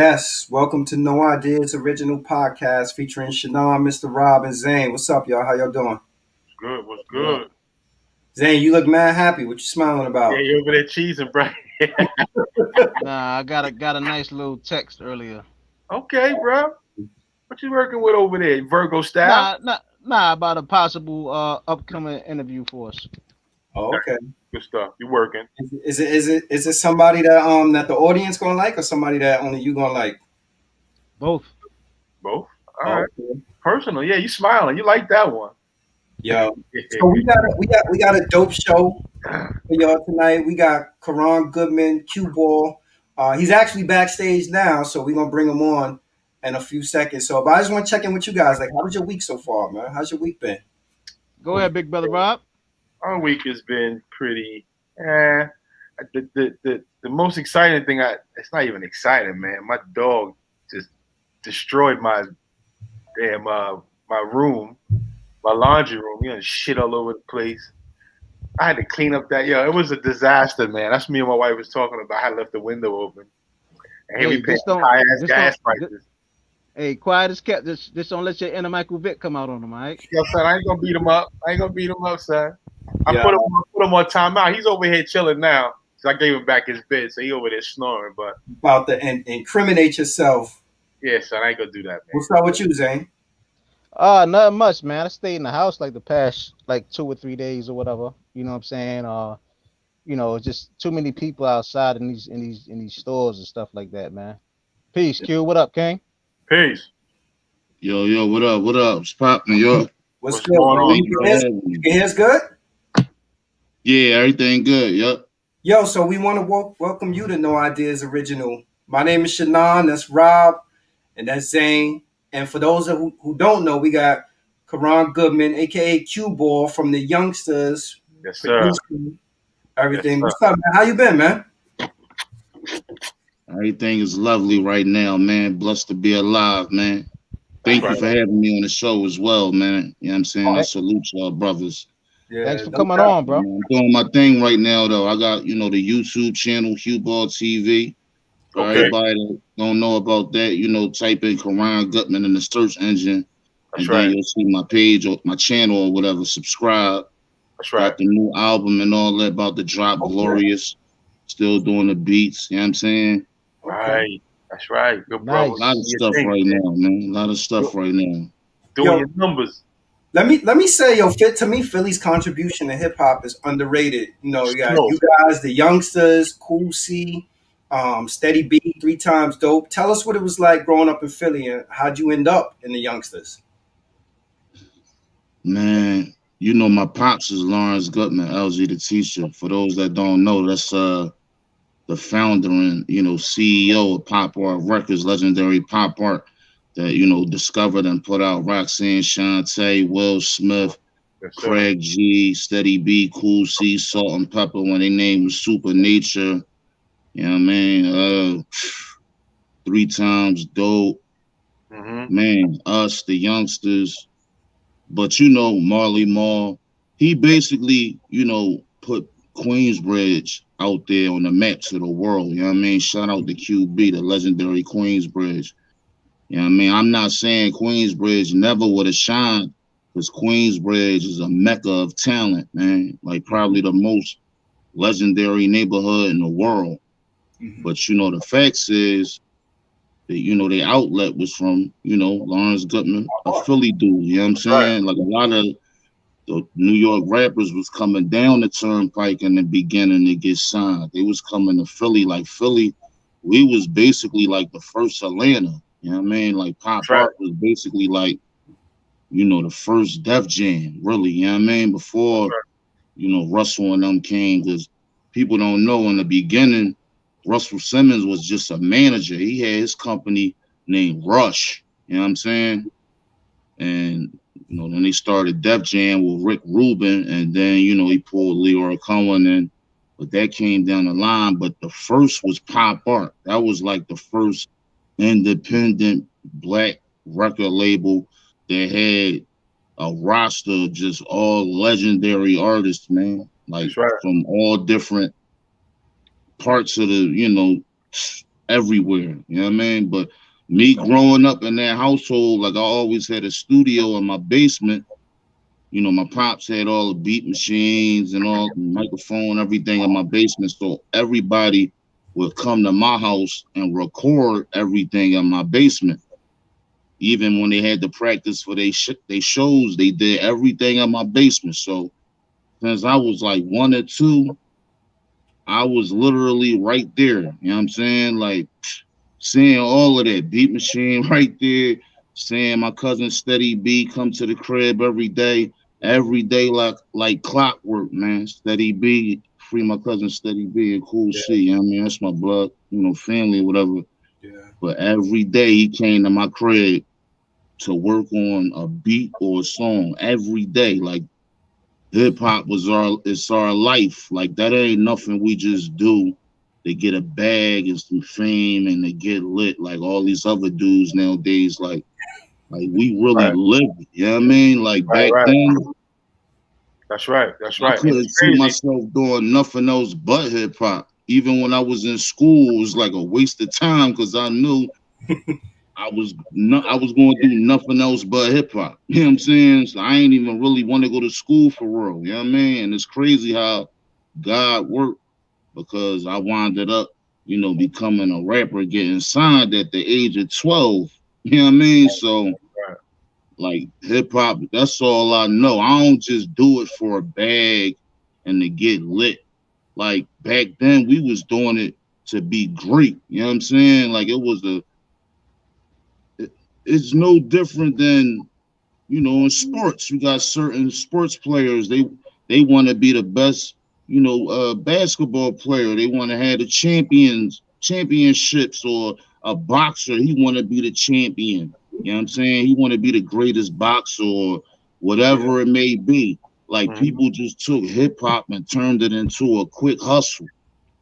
Yes, welcome to No Ideas Original Podcast featuring Shannon, Mr. Rob, and Zane. What's up, y'all? How y'all doing? Good. What's good? Zane, you look mad happy. What you smiling Yeah, about? you over there cheesing, bro. Nah, I got a nice little text earlier. Okay, bro. What you working with over there? Virgo style? Nah, about a possible upcoming interview for us. Oh, Okay, okay. good stuff. You working? Is it somebody that the audience gonna like or somebody that only you gonna like? Both. Both? All Oh, right. okay. Personal. Yeah, you smiling. You like that one. Yo. So we got a dope show for y'all tonight. We got Karan Goodman, Cue Ball. He's actually backstage now, so we're gonna bring him on in a few seconds. So, but I just want to check in with you guys. Like, how was your week so far, man? How's your week been? Go ahead, big brother Rob. Our week has been pretty. The most exciting thing, it's not even exciting, man. My dog just destroyed my damn my room, my laundry room. You know, shit all over the place. I had to clean up that. Yo, it was a disaster, man. That's me and my wife was talking about. I left the window open, and here we Hey, paying just don't, high ass just don't. gas prices. Hey, quiet as kept. Just don't let your inner Michael Vick come out on him, all right? Yo, son, I ain't gonna beat him up. I ain't gonna beat him up, son. Yeah, I put him on timeout. He's over here chilling now. So I gave him back his bed, so he over there snoring. But about to incriminate yourself. yeah, son, I ain't gonna do that, man. What's up with you, Zane? Nothing much, man. I stayed in the house like the past like 2 or 3 days or whatever. You know what I'm saying? Just too many people outside in these stores and stuff like that, man. Peace, Q. What up, King? Peace. Yo, what up? What up? It's poppin', yo. What's What's good, going bro? on, Thank You you can for hear, having you me. can hear us good? Yeah, everything good, yup. Yo, so we want to welcome you to No Ideas Original. My name is Shannon. That's Rob, and that's Zane. And for those who don't know, we got Karan Goodman, aka Cue Ball, from the Youngsters, Yes, sir. producing Yes, everything. sir. What's up, man? How you been, man? Everything is lovely right now, man. Blessed to be alive, man. That's Thank right. you for having me on the show as well, man. You know what I'm saying? I Th- salute y'all brothers. Yeah, Thanks for no coming doubt. on, bro. I'm doing my thing right now, though. I got, the YouTube channel, Hugh Ball TV. For Okay. everybody that don't know about that, type in Karan Gutman in the search engine, That's and then right. you'll see my page or my channel or whatever. Subscribe. That's right. Got the new album and all that about to drop. Okay, Glorious. Still doing the beats. You know what I'm saying? okay. Right. That's right. Good brother. A lot of Nice. Do your stuff thing, right man. now, man. A lot of stuff right now. Doing Yo, your numbers. let me say, yo, fit to me, Philly's contribution to hip hop is underrated. You know, you got No. you guys, the Youngsters, Cool C, Steady B, Three Times Dope. Tell us what it was like growing up in Philly and how'd you end up in the Youngsters? Man, my pops is Lawrence Gutman, LG the teacher. For those that don't know, that's the founder and CEO of Pop Art Records, legendary pop art that discovered and put out Roxanne Shante, Will Smith, Yes, sir. Craig G, Steady B, Cool C, Salt and Pepper when they name was Super Nature. You know what I mean? Three Times Dope, Mm-hmm. man, us, the Youngsters. But Marley Marl, he basically, put Queensbridge out there on the map to the world. You know what I mean? Shout out to QB, the legendary Queensbridge. You know what I mean? I'm not saying Queensbridge never would have shined, because Queensbridge is a mecca of talent, man. Like probably the most legendary neighborhood in the world. Mhm. But the facts is that the outlet was from Lawrence Gutman, a Philly dude. You know what I'm That's right. saying? Like a lot of the New York rappers was coming down the turnpike in the beginning to get signed. They was coming to Philly. Like Philly, we was basically like the first Atlanta. You know what I mean? Like Pop That's right. Art was basically like, the first Def Jam, really. You know what I mean? That's Before, right. Russell and them came, because people don't know in the beginning, Russell Simmons was just a manager. He had his company named Rush. You know what I'm saying? And then they started Def Jam with Rick Rubin, and then he pulled Leroy Cohen in, but that came down the line. But the first was Pop Art. That was like the first independent black record label that had a roster of just all legendary artists, man. Like That's right. from all different parts of the, everywhere. You know what I mean? But me growing up in that household, like I always had a studio in my basement. You know, my pops had all the beat machines and all the microphone, everything in my basement. So everybody would come to my house and record everything in my basement. Even when they had to practice for they shows, they did everything in my basement. So since I was like 1 or 2, I was literally right there. You know what I'm saying? Like seeing all of that beat machine right there, seeing my cousin Steady B come to the crib every day like clockwork, man. Steady B, free my cousin Steady B and Cool Yeah. C. You know what I mean? That's my blood, family, whatever. Yeah. But every day he came to my crib to work on a beat or a song every day. Like hip hop it's our life. Like that ain't nothing we just do to get a bag and some fame and to get lit like all these other dudes nowadays. Like we really Right, live it. You know what I mean? Like right, back right. then, That's right. That's I right. And couldn't it's see crazy. myself doing nothing else but hip hop. Even when I was in school, it was like a waste of time because I knew I was going to do nothing else but hip hop. You know what I'm saying? So I ain't even really want to go to school for real. You know what I mean? And it's crazy how God worked because I winded up, becoming a rapper, getting signed at the age of 12. You know what I mean? So Right. like hip hop, that's all I know. I don't just do it for a bag and to get lit. Like back then, we was doing it to be great. You know what I'm saying? Like it's no different than in sports. You got certain sports players. They want to be the best. Basketball player. They want to have the championships, or a boxer. He want to be the champion. You know what I'm saying? He want to be the greatest boxer or Yeah. whatever it may be. Like Mhm. people just took hip hop and turned it into a quick hustle.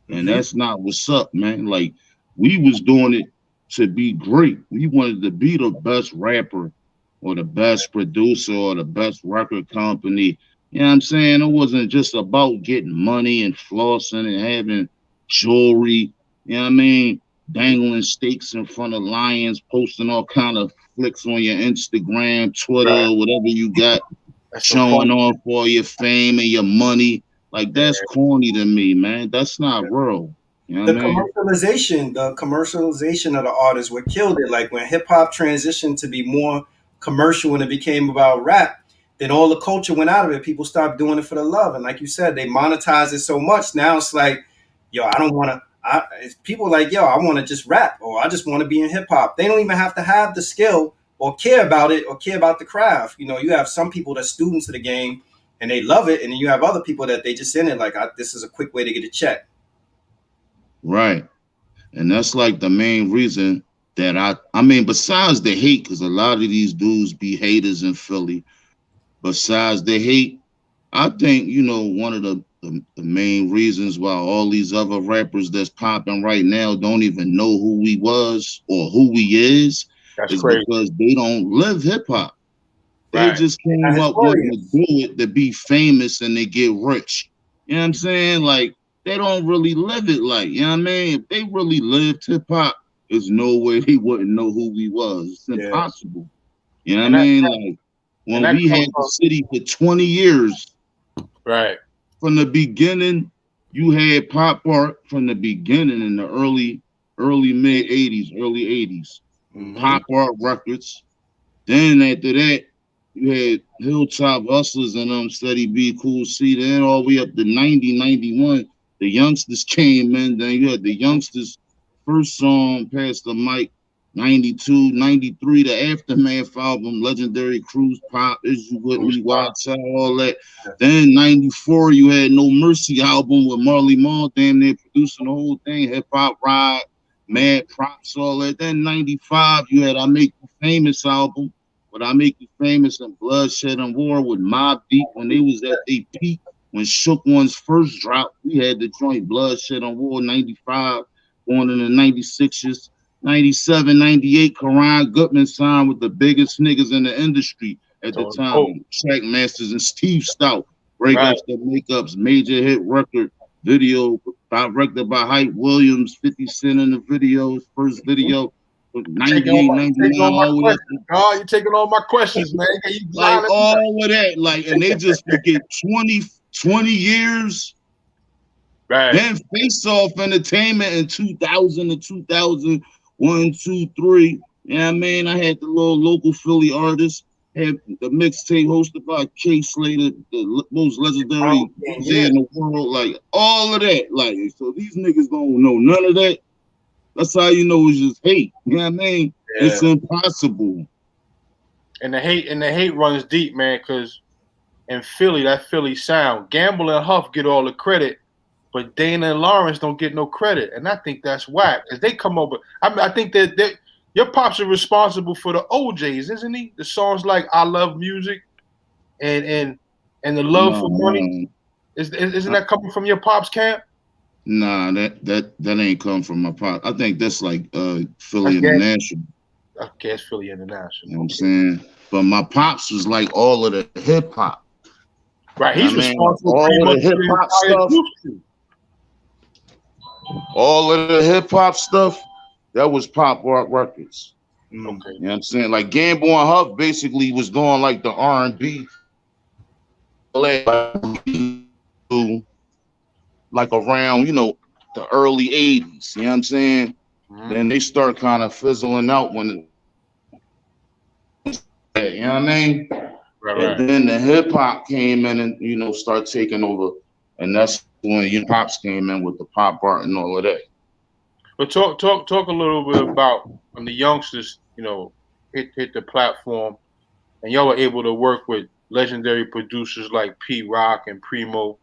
And Hmm. that's not what's up, man. Like we was doing it to be great. We wanted to be the best rapper or the best producer or the best record company. You know what I'm saying? It wasn't just about getting money and flossing and having jewelry. You know what I mean? Dangling steaks in front of lions, posting all kind of flicks on your Instagram, Twitter, Right. or whatever you got, That's some showing corny. off all your fame and your money. Like Yeah, that's corny to me, man. That's not yeah. real. You know what The I mean? commercialization of the artists what killed it. Like when hip hop transitioned to be more commercial and it became about rap, then all the culture went out of it. People stopped doing it for the love, and like you said, they monetize it so much. Now it's like, yo, I don't want to. People like, yo, I want to just rap, or I just want to be in hip hop. They don't even have to have the skill or care about it or care about the craft. You have some people that's students of the game and they love it, and then you have other people that they just in it like, this is a quick way to get a check. Right. And that's like the main reason that I mean, besides the hate, because a lot of these dudes be haters in Philly. Besides the hate, I think, one of the main reasons why all these other rappers that's popping right now don't even know who he was or who he That's is crazy. because they don't live hip hop. They Right. just They're came not up wanting to historians. do it to be famous and they get rich. You know what I'm saying? Like they don't really live it like, you know what I mean? If they really lived hip hop, there's no way they wouldn't know who we was. It's Yeah. impossible. You know what I And that mean? Like and when that we comes had the from city for 20 years, right. from the beginning, you had pop art from the beginning in the early mid 80s, early 80s. Hmm. Pop art records. Then after that, you had Hilltop Hustlers and Steady B, Cool C. Then all the way up to 90, 91, the Youngstas came in. Then you had the Youngstas first song, Past the Mic, 92, 93, the Aftermath album, Legendary Cruise Pop, Is You With Bruce Me, Pop. Watch Out, all that. Then 94, you had No Mercy album with Marley Marl, damn near producing the whole thing, Hip Hop Ride, Mad Props, all that. Then 95, you had I Make You Famous album. But I Make You Famous and Bloodshed and War with Mobb Deep when they was at their peak. When Shook One's first drop, we had the joint Bloodshed and War 95, going in the 96s. 97, 98, Quaran Goodman signed with the biggest niggas in the industry at the So dope. time. Trackmasters and Steve Stout. Right. Breakups, the makeups, major hit record, video directed by Hype Williams, 50 Cent in the video, his first video, Taking 98, 99, all my all that. questions. Oh, you're taking all my questions, man. You Like lying all of that. Like, and they just forget 20 years. right. Then Face Off Entertainment in 2000 to 2001, 2, 3. You know what I mean? I had the little local Philly artists, had the mixtape hosted by K Slater, the most legendary DJ in the world, like all of that. Like, so these niggas don't know none of that. That's how you know it's just hate. You know what I mean? Yeah. It's impossible. And the hate runs deep, man, because in Philly, that Philly sound, Gamble and Huff get all the credit, but Dana and Lawrence don't get no credit. And I think that's whack. Because they come over. I think that your pops are responsible for the OJs, isn't he? The songs like I Love Music and the Love for Money. Isn't that coming from your pops camp? Nah, that ain't come from my pop. I think that's like Philly International. Okay, it's Philly International. You know what I'm saying? But my pops was like all of the hip hop. Right, he's responsible for all of the hip hop stuff. All of the hip hop stuff, that was Pop Rock Records. Okay. You know what I'm saying? Like Gamble and Huff basically was doing like the R&B, like around, you know, the early 80s. You know what I'm saying? Then they start kind of fizzling out when, you know what I mean? Right. And then the hip hop came in and, you know, start taking over. And that's when, you know, Pops came in with the pop art and all of that. But talk a little bit about when the Youngstas, you know, hit the platform, and y'all were able to work with legendary producers like Pete Rock and Primo,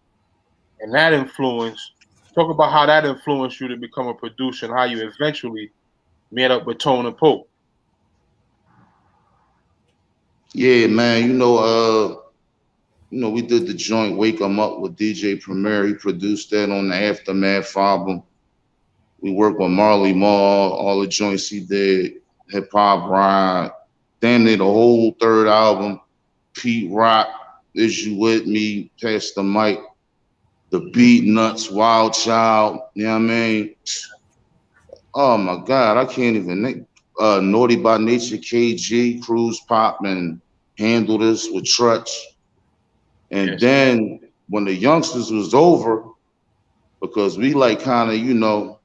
and that influence. Talk about how that influenced you to become a producer and how you eventually met up with Tone and Pope. Yeah, man. You know, we did the joint "Wake 'Em Up" with DJ Premier. He produced that on the Aftermath album. We worked with Marley Marl, all the joints he did, Hip Hop Ride, damn near the whole third album. Pete Rock, Is You With Me, Pass the Mic, The Beat Nuts, Wild Child. You know what I mean? Oh my God, I can't even think. Naughty by Nature, KG, Cruise Pop, and Handle This with Trutch. And then when the Youngstas was over, because we like kind of, you know,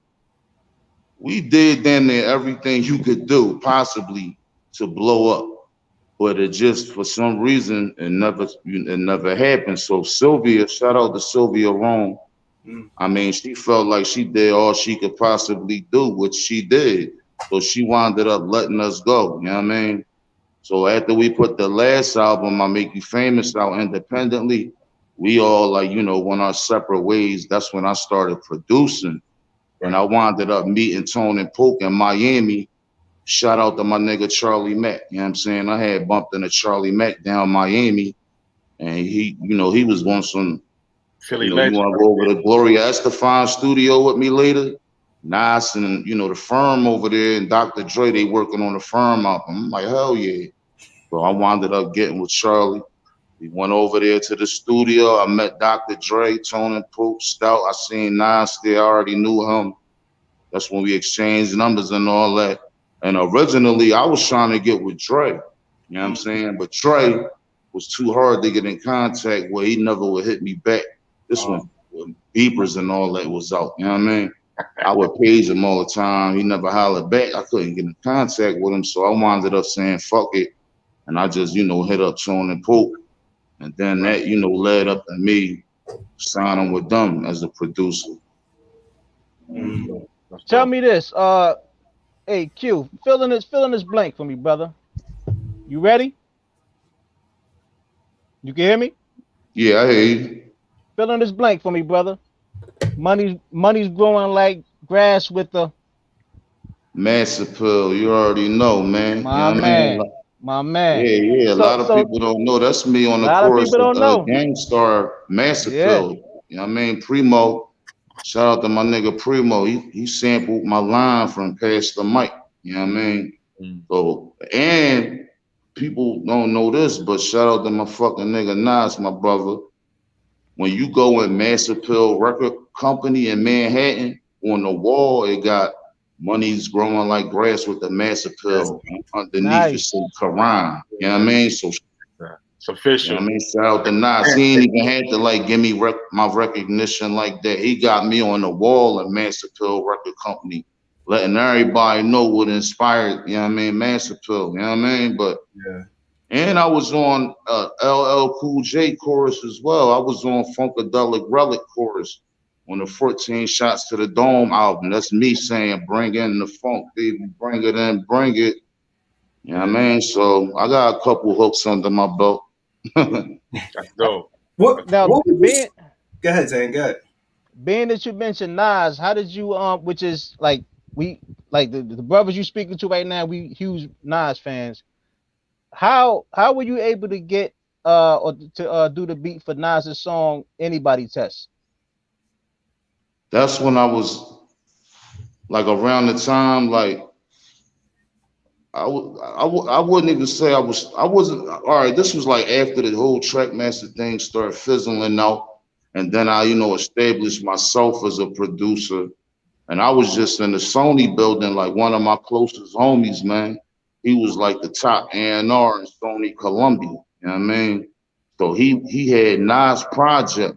we did damn near everything you could do possibly to blow up, but it just for some reason it never happened. So Sylvia, shout out to Sylvia Rome. I mean, she felt like she did all she could possibly do, which she did. So she wound up letting us go. You know what I mean? So after we put the last album, I Make You Famous, out independently, we all like, you know, went our separate ways. That's when I started producing. And I wound up meeting Tone and Poke in Miami. Shout out to my nigga Charlie Mack. You know what I'm saying? I had bumped into Charlie Mack down Miami. And he, you know, he was on some, Philly, you know, you want to go over to Gloria Estefan studio with me later? Nas and, you know, the Firm over there and Dr. Dre, they working on the Firm album. I'm like, hell yeah. So I wound up getting with Charlie. We went over there to the studio. I met Dr. Dre, Tone and Pope, Stout. I seen Nas there. I already knew him. That's when we exchanged numbers and all that. And originally, I was trying to get with Dre. You know what I'm saying? But Dre was too hard to get in contact with. He never would hit me back. This one, when beepers and all that was out. You know what I mean? I would page him all the time. He never hollered back. I couldn't get in contact with him. So I wound up saying, fuck it. And I just, you know, hit up Tone and Pope. And then that, you know, led up to me signing with them as a producer. Tell me this, hey Q, fill in this blank for me, brother. You ready? You can hear me? Yeah, I hear you. Fill in this blank for me, brother. Money's growing like grass with the Massive Pill, you already know, man. My you know man. I mean? My man. Yeah. A lot of people don't know. That's me on the chorus of Gangstar Massive Pill. You know what I mean? Primo. Shout out to my nigga Primo. He sampled my line from Pass the Mic. You know what I mean? So, and people don't know this, but shout out to my fucking nigga Nas, my brother. When you go in Massive Pill record company in Manhattan. On the wall, it got money's growing like grass with the mass appeal. Underneath it Nice. said Quaran. You know what I mean? So It's you know official. what I mean? Shout out to Nas. He ain't even had to like give me my recognition like that. He got me on the wall at Mass Appeal Record Company, letting everybody know what inspired, you know what I mean, Mass Appeal, you know what I mean? But Yeah. and I was on LL Cool J chorus as well. I was on Funkadelic Relic chorus on the 14 Shots to the Dome album. That's me saying, bring in the funk, baby, bring it in, bring it. You know what I mean? So I got a couple hooks under my belt. That's dope. Now, What was being this? Go ahead, Zane. Go ahead. being that you mentioned Nas, how did you which is like we like the brothers you speaking to right now, we huge Nas fans. How were you able to get or to do the beat for Nas's song Anybody Test? That's when I was like around the time like I wouldn't even say I wasn't all right. This was like after the whole Trackmaster thing started fizzling out, and then I established myself as a producer, and I was just in the Sony building like one of my closest homies, man. He was like the top A&R in Sony Columbia. You know what I mean? So he had Nas project.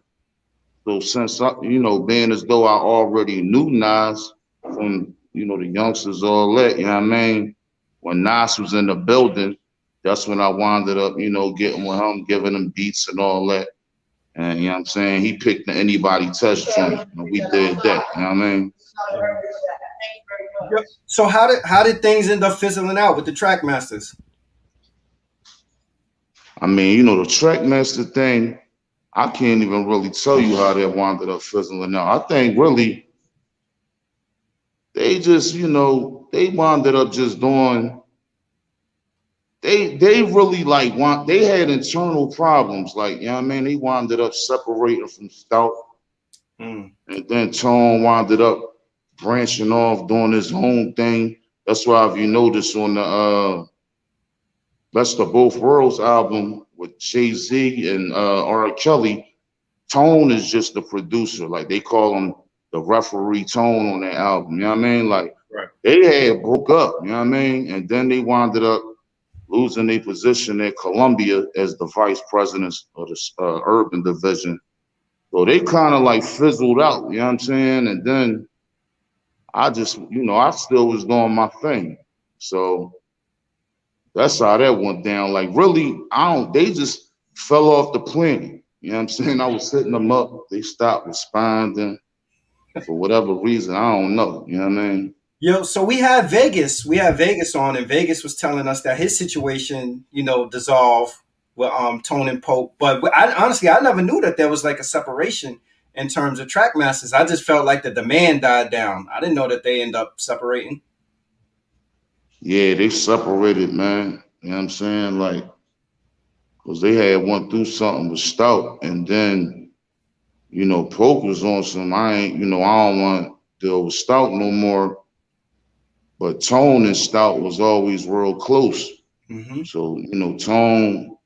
So since being as though I already knew Nas from the youngsters, all that, you know what I mean? When Nas was in the building, that's when I wound up, getting with him, giving him beats and all that. And you know what I'm saying? He picked the Anybody Test joint, and we did that. You know what I mean? Yep. So how did things end up fizzling out with the Trackmasters? I mean, the Trackmaster thing, I can't even really tell you how that wound up fizzling out. I think really they just, they wound up just doing. They really like they had internal problems, like you know what I mean. They wound up separating from Stout, Mm. and then Tone wound up branching off, doing his own thing. That's why if you notice on the Best of Both Worlds album with Jay-Z and R. Kelly, Tone is just the producer. Like they call him the referee Tone on that album. You know what I mean? Like Right. they had broke up, you know what I mean? And then they wound up losing their position at Columbia as the vice presidents of the urban division. So they kind of like fizzled out, you know what I'm saying? And then I just, I still was doing my thing. So that's how that went down. Like really, they just fell off the planet. You know what I'm saying? I was hitting them up. They stopped responding for whatever reason. I don't know. You know what I mean? Yo, so we had Vegas. We had Vegas on, and Vegas was telling us that his situation, dissolved with Tone and Pope. But honestly, I never knew that there was like a separation in terms of Trackmasters. I just felt like the demand died down. I didn't know that they end up separating. Yeah, they separated, man. You know what I'm saying? Like, because they had went through something with Stout, and then, Poke was on some, I don't want to deal with Stout no more. But Tone and Stout was always real close. Mm-hmm. So, Tone,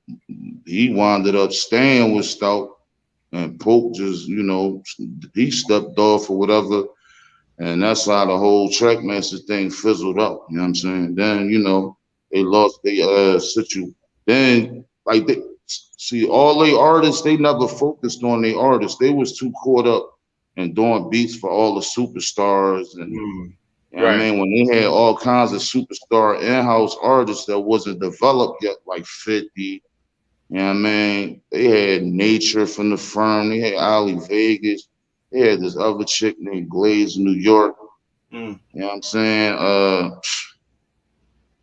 he wound up staying with Stout, and Pope just, he stepped off or whatever. And that's how the whole Trackmaster thing fizzled out. You know what I'm saying? Then, they lost their Then, like, see, all they artists, they never focused on their artists. They was too caught up in doing beats for all the superstars and Mm. you know what I Right. mean? When they had all kinds of superstar in-house artists that wasn't developed yet, like 50, you know what I mean? They had Nature from the firm. They had Ali Vegas. They had this other chick named Glaze New York. Mm. You know what I'm saying?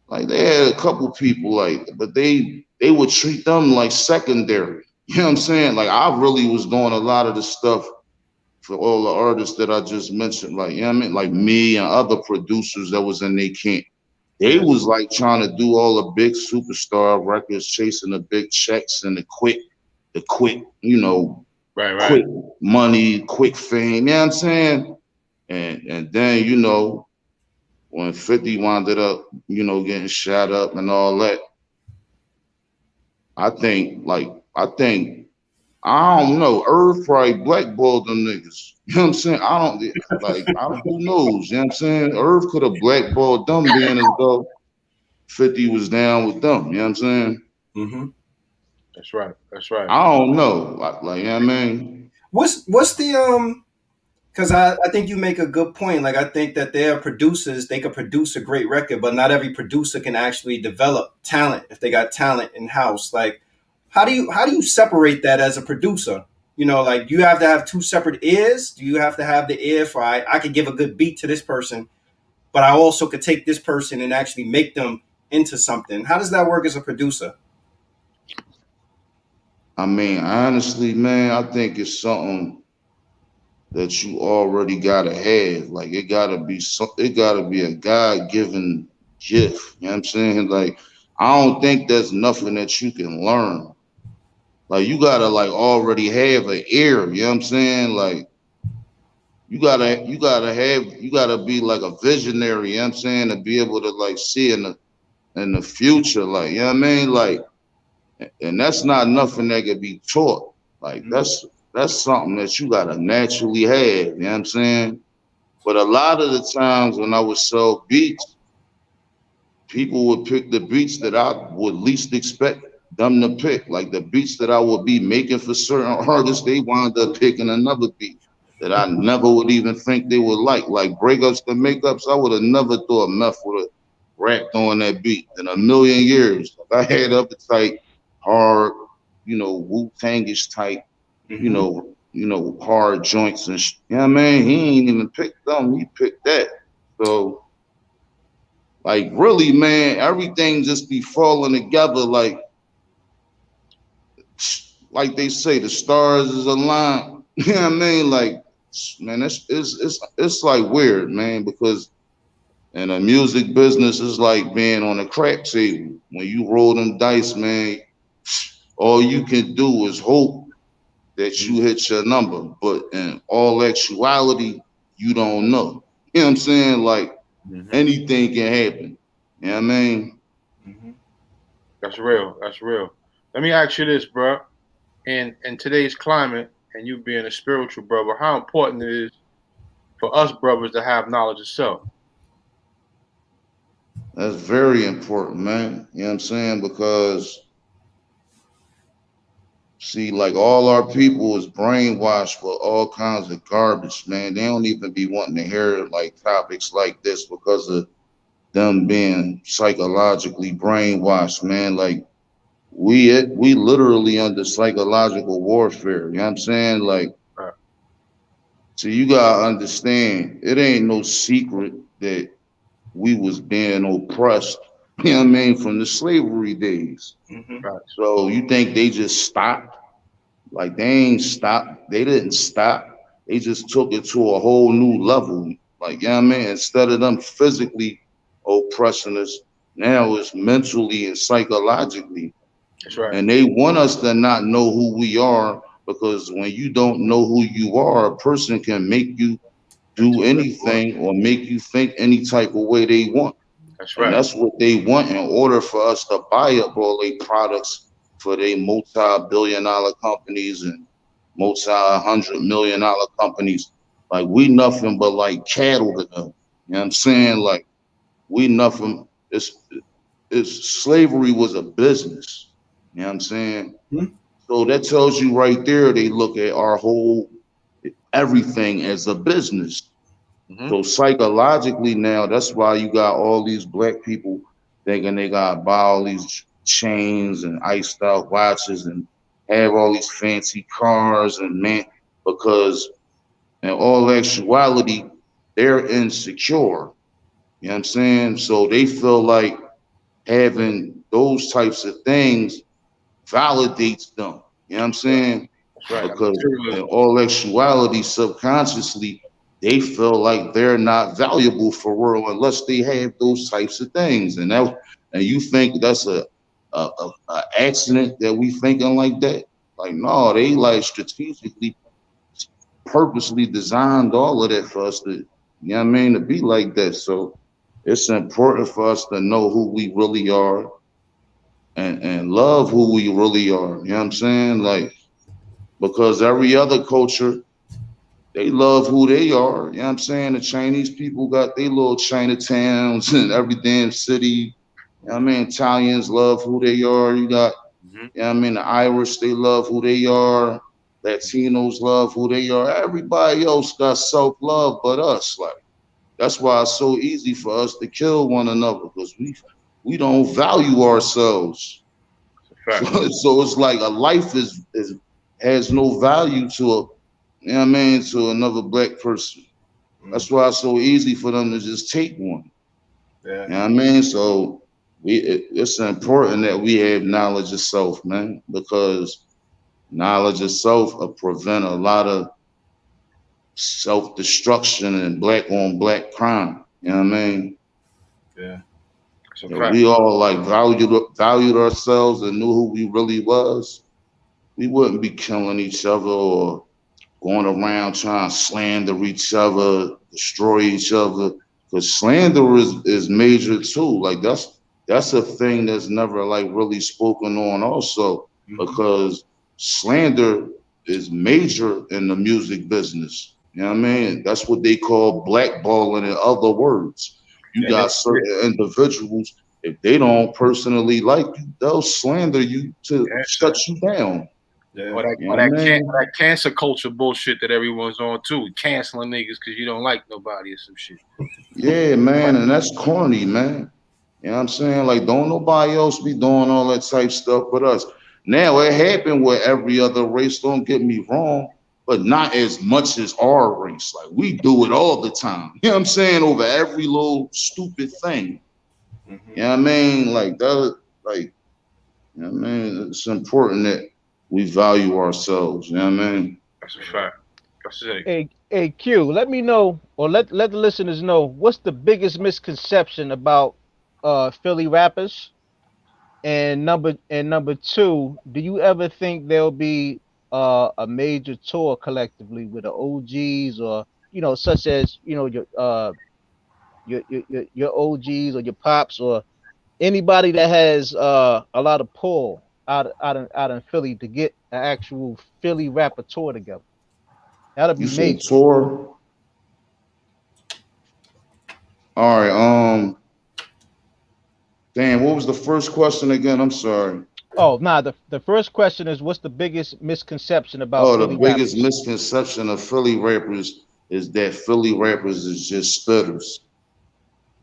Like they had a couple people but they would treat them like secondary. You know what I'm saying? Like I really was doing a lot of the stuff for all the artists that I just mentioned, like you know what I mean, like me and other producers that was in their camp. They Yeah. was like trying to do all the big superstar records, chasing the big checks and the quick, Right. quick money, quick fame. You know what I'm saying? And then when 50 wound up, getting shot up and all that. I think I don't know. Irv probably blackballed them niggas. You know what I'm saying? Who knows? You know what I'm saying? Irv could have blackballed them being as though 50 was down with them. You know what I'm saying? Mm-hmm. That's right. That's right. I don't know. You know what I mean? What's the because I think you make a good point. Like I think that there are producers, they could produce a great record, but not every producer can actually develop talent if they got talent in house. Like how do you separate that as a producer? You know, like you have to have two separate ears. Do you have to have the ear for I could give a good beat to this person, but I also could take this person and actually make them into something. How does that work as a producer? I mean, honestly, man, I think it's something that you already gotta have. Like it gotta be a God given gift. You know what I'm saying? Like I don't think there's nothing that you can learn. Like you gotta like already have an ear, you know what I'm saying? Like you gotta be like a visionary, you know what I'm saying, to be able to like see in the future, like you know what I mean? Like and that's not nothing that can be taught. Like that's something that you gotta naturally have, you know what I'm saying? But a lot of the times when I would sell beats, people would pick the beats that I would least expect them to pick. Like the beats that I would be making for certain artists, they wound up picking another beat that I never would even think they would like. Like breakups to makeups, I would have never thought Meth would have rapped on that beat in a million years. Like I had appetite, hard, Wu Tangish type, Mm-hmm. hard joints and you know what I mean? He ain't even picked them, he picked that. So like really, man, everything just be falling together like they say, the stars is aligned. You know what I mean? Like, man, it's like weird, man, because in the music business it's like being on a crap table. When you roll them dice, man, all you can do is hope that you hit your number. But in all actuality, you don't know. You know what I'm saying? Like Mm-hmm. anything can happen. You know what I mean? Mm-hmm. That's real. That's real. Let me ask you this, bro. In today's climate, and you being a spiritual brother, how important it is for us brothers to have knowledge of self. That's very important, man. You know what I'm saying? Because see, like all our people is brainwashed with all kinds of garbage, man. They don't even be wanting to hear like topics like this because of them being psychologically brainwashed, man. Like we literally under psychological warfare. You know what I'm saying? Like, Right. so you gotta understand, it ain't no secret that we was being oppressed. You know what I mean? From the slavery days. Mm-hmm. Right. So you think they just stopped? Like they ain't stopped. They didn't stop. They just took it to a whole new level. Like, you know what I mean? Instead of them physically oppressing us, now it's mentally and psychologically. That's right. And they want us to not know who we are because when you don't know who you are, a person can make you Into do whatever you want. anything or make you think any type of way they want. That's And right. that's what they want in order for us to buy up all their products for their multi-billion-dollar companies and multi-$100 million companies. Like we nothing but like cattle to them. You know what I'm saying? Like we nothing. It's slavery was a business. You know what I'm saying? So that tells you right there, they look at our whole everything as a business. Mm-hmm. So psychologically now, that's why you got all these black people thinking they gotta buy all these chains and iced out watches and have all these fancy cars and man, because in all actuality, they're insecure. You know what I'm saying? So they feel like having those types of things validates them. You know what I'm saying? That's right. That Because in materialism. all actuality, subconsciously, they feel like they're not valuable for real unless they have those types of things. And you think that's a accident that we thinking like that? Like no, they like strategically, purposely designed all of that for us to, you know what I mean, to be like that. So it's important for us to know who we really are and love who we really are. You know what I'm saying? Like because every other culture, they love who they are. You know what I'm saying? The Chinese people got their little Chinatowns in every damn city. You know what I mean? Italians love who they are. You got, Mm-hmm. you know what I mean? The Irish, they love who they are. Latinos love who they are. Everybody else got self-love but us. Like, that's why it's so easy for us to kill one another, because we don't value ourselves. So, Fact. so it's like a life is has no value to a, you know what I mean, to another black person. That's Mhm. why it's so easy for them to just take one. Yeah. You know what I mean? So it's important that we have knowledge of self, man, because knowledge of self will prevent a lot of self-destruction and black on black crime. You know what I mean? Yeah. It's a If fact. we all like valued ourselves and knew who we really was, we wouldn't be killing each other or going around trying to slander each other, destroy each other. Because slander is major too. Like that's a thing that's never like really spoken on also, Mhm. because slander is major in the music business. You know what I mean? That's what they call blackballing, in other words. You And got it, certain individuals, if they don't personally like you, they'll slander you to Yeah, shut son. you down. yeah. You know what I mean? That cancer culture bullshit that everyone's on too, canceling niggas because you don't like nobody or some shit. Yeah, man, and that's corny, man. You know what I'm saying? Like, don't nobody else be doing all that type stuff but us. Now, it happened with every other race, don't get me wrong, but not as much as our race. Like, we do it all the time. You know what I'm saying? Over every little stupid thing. You Mhm. know what I mean? Like, that, like, you know what I mean? It's important that we value ourselves. You know what I mean? That's a fact. That's it. Hey, Q, let me know, or let the listeners know, what's the biggest misconception about Philly rappers? And number two, do you ever think there'll be a major tour collectively with the OGs, or such as your OGs or your pops, or anybody that has a lot of pull out in Philly to get an actual Philly rapper tour together? That'll be You said major. tour. All right. Damn, what was the first question again? I'm sorry. Oh, nah. The first question is, what's the biggest misconception about Oh, the Philly biggest rappers? misconception of Philly rappers is that Philly rappers is just spitters.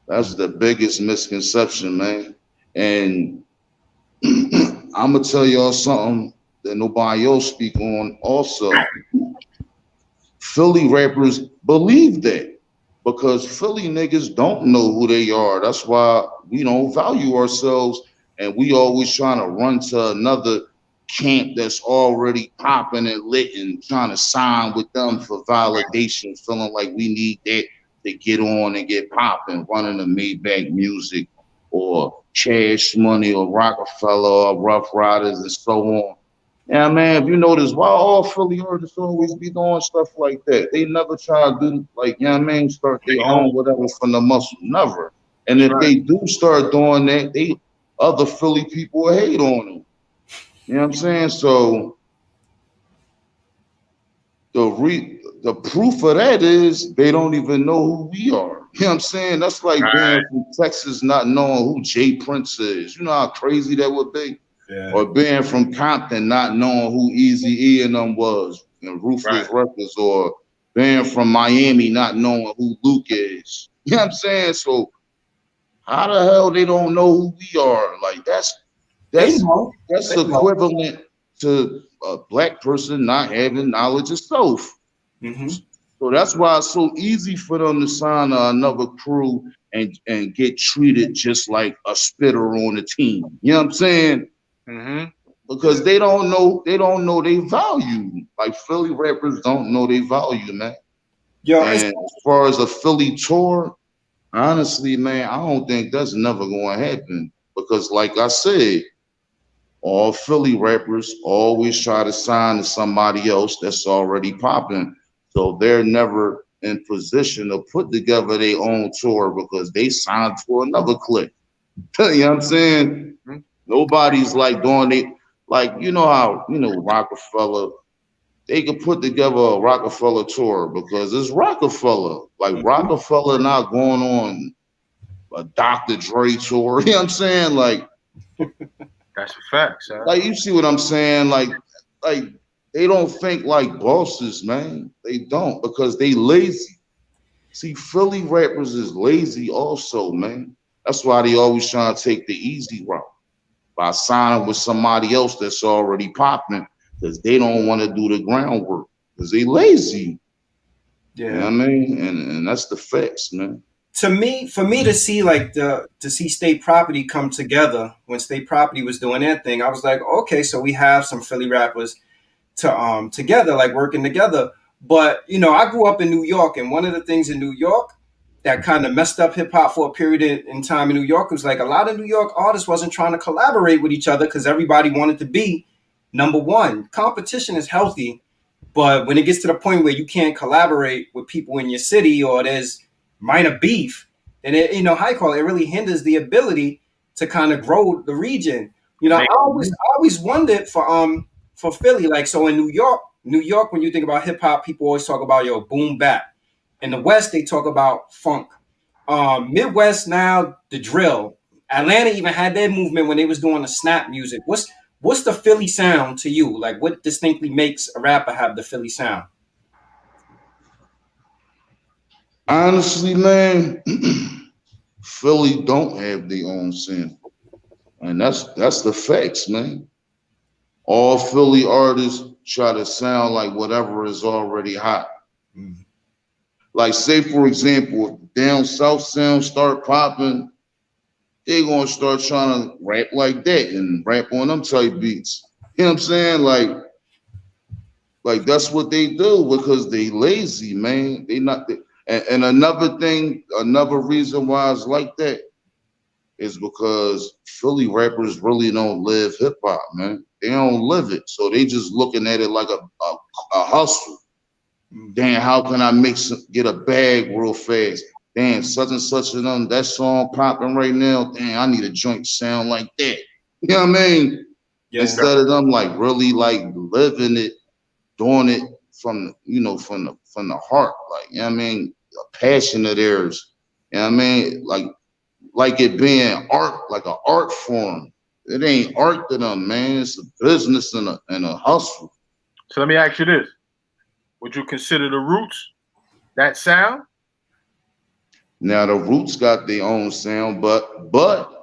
That's the biggest misconception, man. And I'm gonna tell y'all something that nobody else speak on. Also, Philly rappers believe that, because Philly niggas don't know who they are. That's why we don't value ourselves, and we always trying to run to another camp that's already popping and lit and trying to sign with them for validation, feeling like we need that to get on and get popping, running the Maybach Music or Cash Money or Rockefeller or Rough Riders and so on. Yeah, man, if you notice, why all Philly artists always be doing stuff like that? They never try to do, like, you know what I mean, start their They own own. whatever from the muscle. Never. And That's if right. they do start doing that, they other Philly people will hate on them. You know what I'm saying? So the proof of that is they don't even know who we are. You know what I'm saying? That's like being Right. from Texas not knowing who Jay Prince is. You know how crazy that would be? Yeah. Or being from Compton not knowing who Easy E and them was and Right. Ruthless Records, or being from Miami not knowing who Luke is. You know what I'm saying? So how the hell they don't know who we are? Like They that's know. that's They know. equivalent to a black person not having knowledge of self. Hmm. So that's why it's so easy for them to sign another crew and get treated just like a spitter on the team. You know what I'm saying? Mm-hmm. Because Yeah. they don't know their value. Like Philly rappers don't know their value, man. Yo, it's And as far as a Philly tour, honestly, man, I don't think that's never going to happen. Because, like I said, all Philly rappers always try to sign to somebody else that's already popping. So they're never in position to put together their own tour because they signed to another clique. You know what I'm saying? Mm-hmm. Nobody's like doing it like, you know how, Rockefeller, they could put together a Rockefeller tour because it's Rockefeller. Like Rockefeller not going on a Dr. Dre tour. You know what I'm saying? Like That's a fact, son. Like you see what I'm saying? Like they don't think like bosses, man. They don't because they lazy. See, Philly rappers is lazy also, man. That's why they always trying to take the easy route by signing with somebody else that's already popping because they don't want to do the groundwork because they lazy. Yeah. You know what I mean? And that's the facts, man. For me to see like to see State Property come together when State Property was doing their thing, I was like, okay, so we have some Philly rappers to together, like working together. But you know, I grew up in New York, and one of the things in New York that kind of messed up hip hop for a period in time in New York was like a lot of New York artists wasn't trying to collaborate with each other because everybody wanted to be number one. Competition is healthy, but when it gets to the point where you can't collaborate with people in your city or there's minor beef, then it, you know, how you call it, it really hinders the ability to kind of grow the region. You know, I always wondered for Philly, like so in New York, when you think about hip hop, people always talk about boom bap. In the West, they talk about funk. Midwest now, the drill. Atlanta even had their movement when they was doing the snap music. What's the Philly sound to you? Like, what distinctly makes a rapper have the Philly sound? Honestly, man, Philly don't have their own sound. And that's the facts, man. All Philly artists try to sound like whatever is already hot. Mm. Like, say for example, if down south sound start popping, they gonna start trying to rap like that and rap on them type beats. You know what I'm saying? Like that's what they do because they lazy, man. They not. And another thing, another reason why it's like that is because Philly rappers really don't live hip hop, man. They don't live it, so they just looking at it like a hustle. Damn, how can I get a bag real fast? Damn, such and such and them, that song popping right now. Damn, I need a joint sound like that. You know what I mean? Yeah. Instead of them like really like living it, doing it from from the heart, like you know what I mean, a passion of theirs. You know what I mean? Like it being art, like an art form. It ain't art to them, man. It's a business and a hustle. So let me ask you this. Would you consider the Roots that sound? Now the Roots got their own sound, but but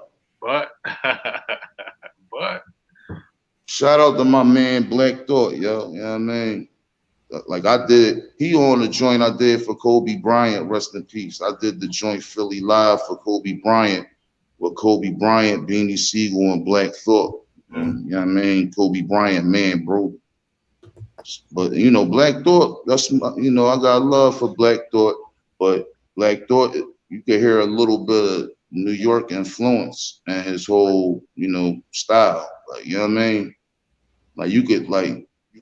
shout out to my man Black Thought, yo. You know what I mean? Like I did, he on the joint I did for Kobe Bryant, rest in peace. I did the joint Philly Live for Kobe Bryant with Kobe Bryant, Beanie Siegel, and Black Thought. And, you know what I mean? Kobe Bryant, man, bro. But you know, Black Thought, that's I got love for Black Thought, but Black Thought, you can hear a little bit of New York influence and his whole, style. Like, you know what I mean? Like you could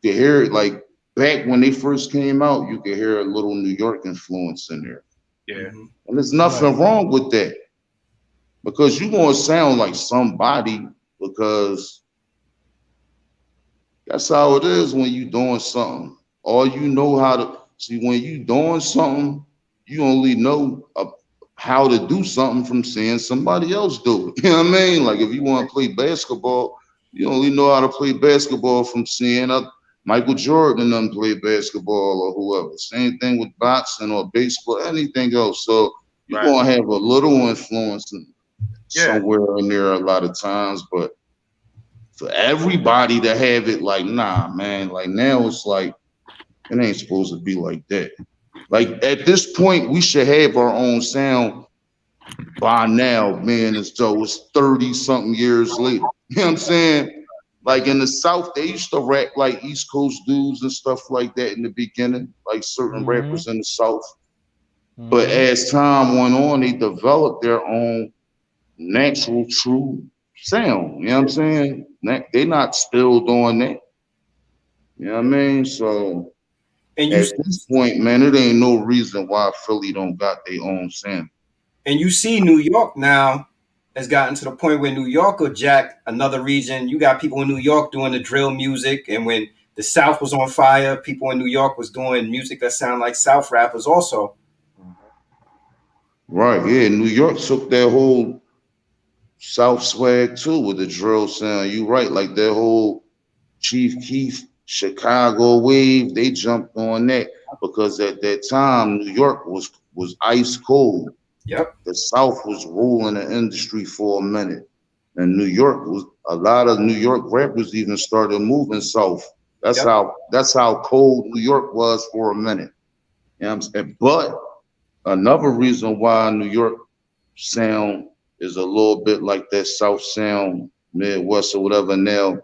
hear it like back when they first came out, you could hear a little New York influence in there. Yeah. And there's nothing wrong with that. Because you're gonna sound like somebody because that's how it is when you doing something. All you know how to see when you doing something, you only know how to do something from seeing somebody else do it. You know what I mean? Like if you want to play basketball, you only know how to play basketball from seeing Michael Jordan and them play basketball or whoever. Same thing with boxing or baseball, anything else. So you're gonna have a little influence somewhere in there a lot of times, but for everybody to have it like, nah, man, like now it's like it ain't supposed to be like that. Like at this point, we should have our own sound by now, man, as though it's 30-something years later. You know what I'm saying? Like in the South, they used to rap like East Coast dudes and stuff like that in the beginning, like certain rappers in the South. But as time went on, they developed their own natural, true sound. You know what I'm saying? They not still doing that. You know what I mean? So at this point, man, it ain't no reason why Philly don't got their own sound. And you see New York now has gotten to the point where New York will jack another region. You got people in New York doing the drill music, and when the South was on fire. People in New York was doing music that sounded like South rappers also. Right, yeah. New York took that whole South swag too with the drill sound. You right, like that whole Chief Keef Chicago wave. They jumped on that because at that time New York was ice cold. Yep. The South was ruling the industry for a minute, and New York was a lot of New York rappers even started moving south. Yep. That's how cold New York was for a minute. You know what I'm saying? But another reason why New York sound is a little bit like that South sound, Midwest or whatever now,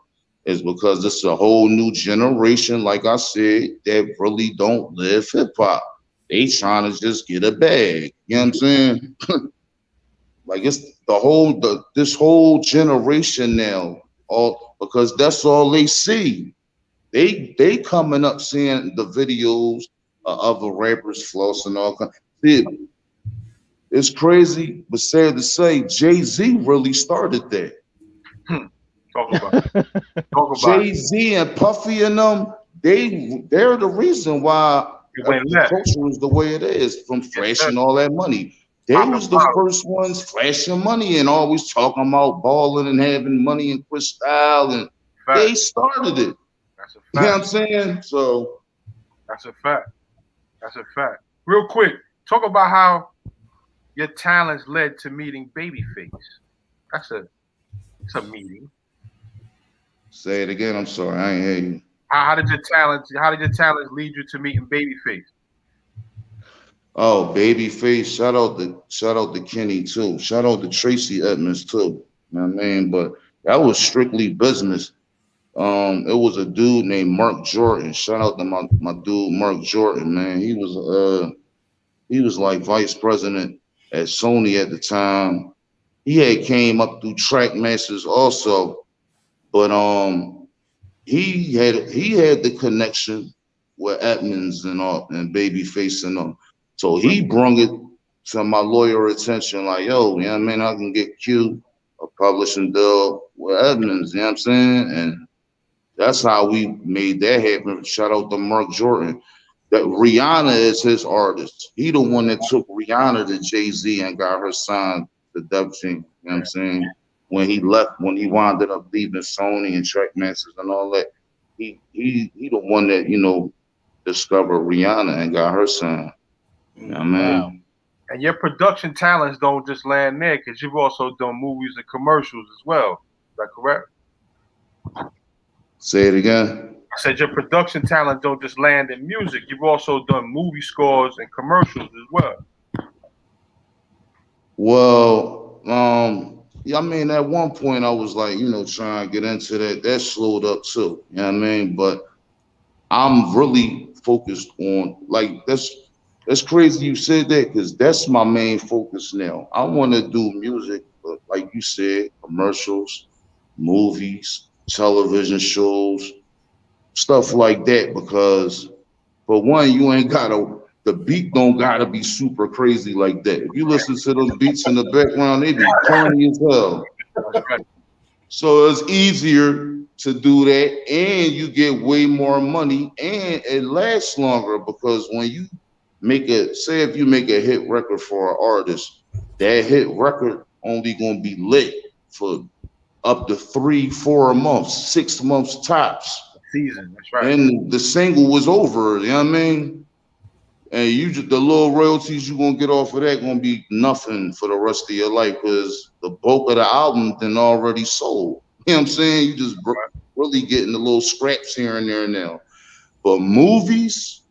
is because it's a whole new generation, like I said, that really don't live hip hop. They trying to just get a bag. You know what I'm saying? Like it's this whole generation now, all because that's all they see. They coming up seeing the videos of other rappers flossing all kind. See, it's crazy, but sad to say, Jay-Z really started that. Talk about it. Talk about Jay-Z and Puffy and them, they're the reason why it went the left. culture is the way it is, from flashing all that money. They was the first ones flashing money and always talking about balling and having money and Cristal, and they started it. That's a fact. You know what I'm saying? So that's a fact. That's a fact. Real quick, talk about how your talents led to meeting Babyface. It's a meeting. Say it again. I'm sorry, I ain't hear you. How did your talents lead you to meeting Babyface? Oh, Babyface! Shout out to Kenny too. Shout out to Tracy Edmonds too. You know what I mean? But that was strictly business. It was a dude named Mark Jordan. Shout out to my dude Mark Jordan, man. He was like vice president at Sony at the time. He had came up through Trackmasters also, but he had the connection with Edmonds and all and Babyface and all. So he brung it to my lawyer attention, like, yo, you know what I mean? I can get Q a publishing deal with Edmonds, you know what I'm saying? And that's how we made that happen. Shout out to Mark Jordan. That Rihanna is his artist. He the one that took Rihanna to Jay-Z and got her signed to Def Jam. You know what I'm saying? When he wound up leaving Sony and Trackmasters and all that, he the one that, you know, discovered Rihanna and got her signed. You know what I mean? Wow. And your production talents don't just land there, because you've also done movies and commercials as well. Is that correct? Say it again. I said your production talent don't just land in music. You've also done movie scores and commercials as well. Well, yeah, I mean, at one point I was like, you know, trying to get into that. That slowed up too. You know what I mean? But I'm really focused on, like, that's crazy you said that, because that's my main focus now. I want to do music, like you said, commercials, movies, television shows, stuff like that, because for one, you ain't the beat don't gotta be super crazy like that. If you listen to those beats in the background, they be corny as hell. So it's easier to do that, and you get way more money, and it lasts longer, because when you if you make a hit record for an artist, that hit record only gonna be lit for up to 3-4 months, 6 months tops. Season, that's right. And the single was over, you know what I mean? And the little royalties you're gonna get off of that gonna be nothing for the rest of your life, because the bulk of the album then already sold. You know what I'm saying? You just really getting the little scraps here and there now. But movies,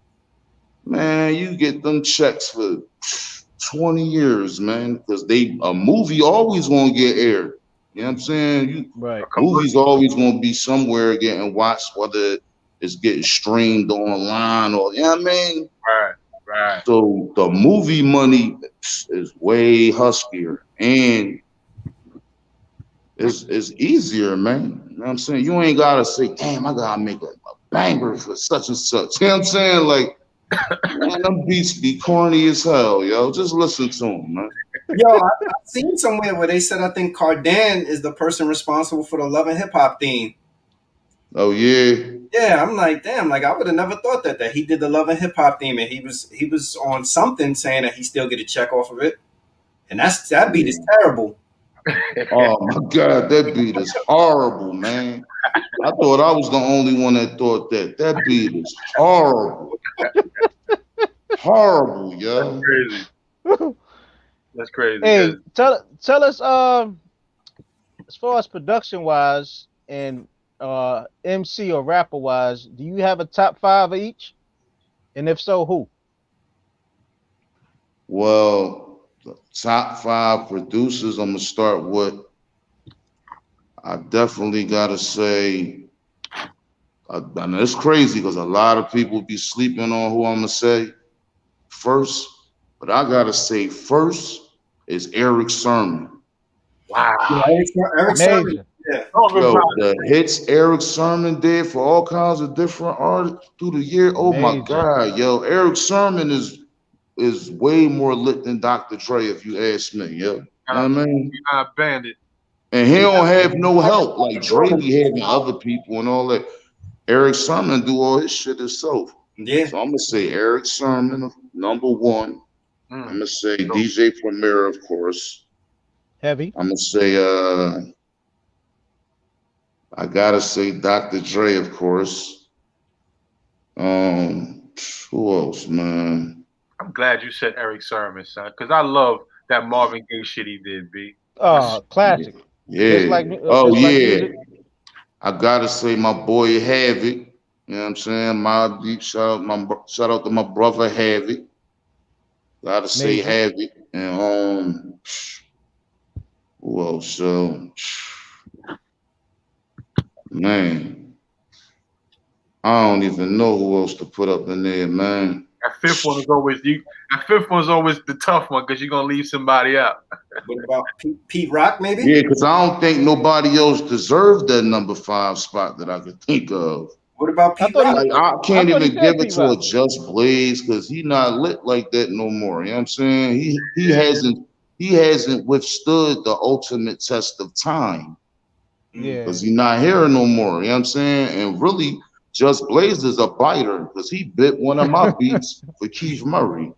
man, you get them checks for 20 years, man, because a movie always gonna get aired. You know what I'm saying? Right. Movies always gonna be somewhere getting watched, whether it's getting streamed online or, you know what I mean? Right. So the movie money is way huskier, and it's easier, man. You know what I'm saying? You ain't gotta say, damn, I gotta make a banger for such and such. You know what I'm saying? Like, man, them beats be corny as hell, yo. Just listen to them, man. Yo, I've seen somewhere where they said I think Cardan is the person responsible for the Love and Hip Hop theme. Oh yeah. Yeah, I'm like, damn, like I would have never thought that he did the Love and Hip Hop theme, and he was on something saying that he still get a check off of it, and that beat is terrible. Oh my God, that beat is horrible, man. I thought I was the only one that thought that. That beat is horrible. Horrible, That's yo. crazy. That's crazy. Hey, tell us as far as production wise and MC or rapper wise, do you have a top 5 of each? And if so, who? Well, the top 5 producers I'm gonna start with. I definitely gotta say, I know it's crazy because a lot of people be sleeping on who I'm gonna say first, but I gotta say first is Eric Sermon. Wow. Yeah, Eric Sermon. Major. Yeah, Talk Yo, about the hits Eric Sermon did for all kinds of different artists through the year. Oh my Major. God, yo, Eric Sermon is way more lit than Dr. Dre, if you ask me. Yo, you know what I mean? Bandit. And he don't have no help like Dre be having other people and all that. Eric Sermon do all his shit himself. yeah. So I'm gonna say Eric Sermon, number 1. I'm gonna say DJ Premier, of course. Heavy. I'm gonna say I gotta say Dr. Dre, of course. Who else, man? I'm glad you said Eric Sermon, son, because I love that Marvin Gaye shit he did, B. Classic. Yeah. Just like Oh just like yeah. music. I gotta say my boy Havoc. You know what I'm saying? My deep shout out to my brother Havoc. Gotta say Major. Havoc. And who else? Man, I don't even know who else to put up in there, man. That fifth one is always you. That fifth one's always the tough one because you're gonna leave somebody out. What about Pete Rock, maybe? Yeah, because I don't think nobody else deserved that number 5 spot that I could think of. What about Pete thought Rock? Like, I can't thought he even said give it Pete to a Rock. Just Blaze because he not lit like that no more. You know what I'm saying? He hasn't withstood the ultimate test of time Yeah. because he's not here no more. You know what I'm saying? And really, Just Blaze is a biter because he bit one of my beats for Keith Murray.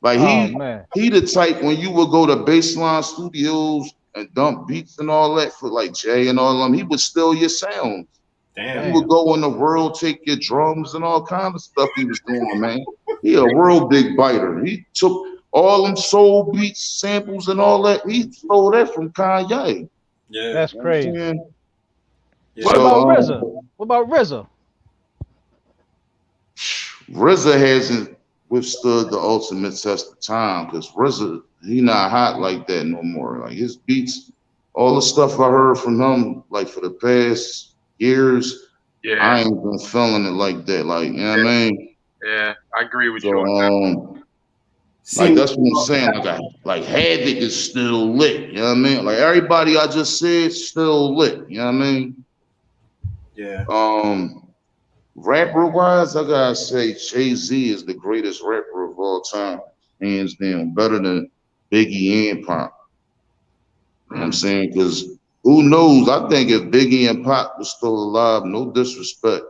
Like Oh man. he the type when you would go to Baseline Studios and dump beats and all that for like Jay and all them, he would steal your sound. Damn. He would go in the world, take your drums and all kind of stuff he was doing, man. He a real big biter. He took all them soul beats, samples and all that. He stole that from Kanye. Yeah. That's You know what I'm crazy. saying? Yeah. What about RZA? What about RZA? RZA hasn't withstood the ultimate test of time because RZA, he not hot like that no more. Like his beats, all the stuff I heard from him, like for the past years, Yeah, I ain't been feeling it like that. Like, you know what I mean? yeah, I agree with So, you on that. like that's what I'm saying. Like Havoc is still lit. You know what I mean? Like everybody I just said still lit. You know what I mean? Yeah. Rapper wise, I gotta say Jay-Z is the greatest rapper of all time, hands down, better than Biggie and Pop. You know what I'm saying? Because who knows? I think if Biggie and Pop was still alive, no disrespect,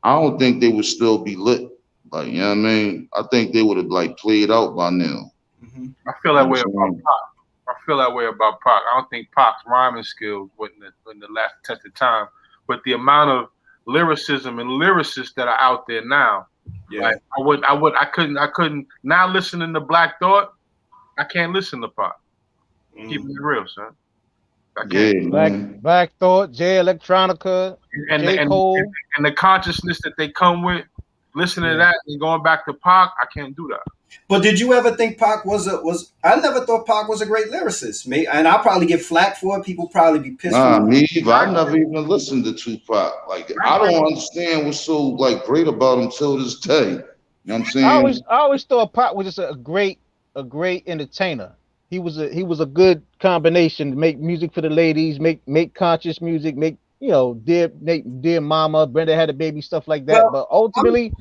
I don't think they would still be lit. Like, you know what I mean? I think they would have like played out by now. Mm-hmm. I feel that way about Pac. I feel that way about Pac. I don't think Pac's rhyming skills wouldn't have last the test of time, but the amount of lyricism and lyricists that are out there now, Yeah. like I couldn't. Now listening to Black Thought, I can't listen to Pac. Keep it real, son. I can't. Yeah, Black Thought, Jay Electronica, J. Cole. And the consciousness that they come with, listening to that and going back to Pac, I can't do that. But did you ever think Pac was? I never thought Pac was a great lyricist. And I'll probably get flack for it. People probably be pissed. Nah, me either. I never even listened to Tupac. Like, I don't understand what's so like great about him till this day. You know what I'm saying? I always thought Pac was just a great entertainer. He was a good combination to make music for the ladies, make conscious music, make dear mama, Brenda had a baby, stuff like that. But ultimately,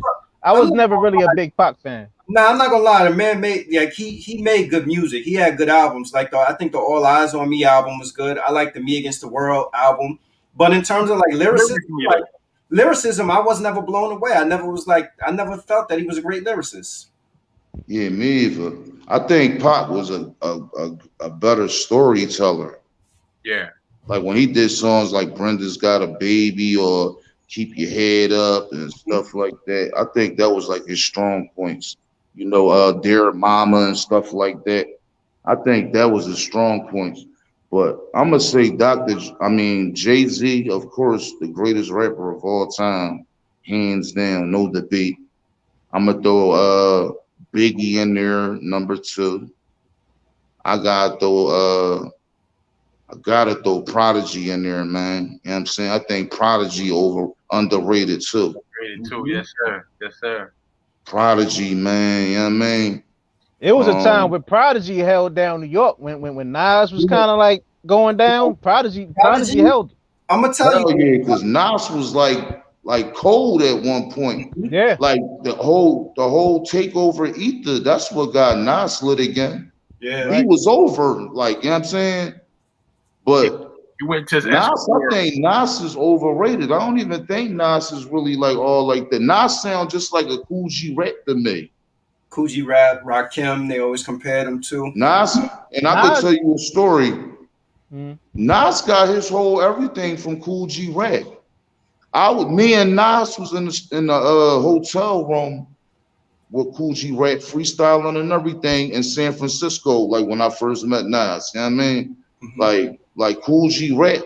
I was never really a big Pac fan. Nah, I'm not gonna lie. The man made he made good music. He had good albums. Like I think the All Eyes on Me album was good. I like the Me Against the World album. But in terms of like lyricism, lyricism, I was never blown away. I never felt that he was a great lyricist. Yeah, me either. I think Pop was a better storyteller. Yeah. Like when he did songs like Brenda's Got a Baby or Keep Your Head Up and stuff like that, I think that was like his strong points. You know, Dear Mama and stuff like that. I think that was his strong points. But I'm gonna say Jay-Z, of course, the greatest rapper of all time, hands down, no debate. I'm gonna throw Biggie in there, number two. I gotta throw Prodigy in there, man. You know what I'm saying? I think Prodigy underrated too. Rated too. Yes, sir. Yes, sir. Prodigy, man, you know what I mean? It was a time where Prodigy held down New York when Nas was kind of like going down. Prodigy held. I'm gonna tell Hell you, yeah, because Nas was like cold at one point. Yeah. Like the whole takeover ether, that's what got Nas lit again. yeah, He was over, like, you know what I'm saying? But You went to Nas, I think Nas is overrated. I don't even think Nas is really like all like the Nas sound just like a Cool G rap to me. Cool G Rap, Rakim, they always compared him to. Nas, and I could tell you a story. Mhm. Nas got his whole everything from Cool G rap. Me and Nas was in the hotel room with Cool G rap freestyling and everything in San Francisco, like when I first met Nas. You know what I mean? Like Cool G rap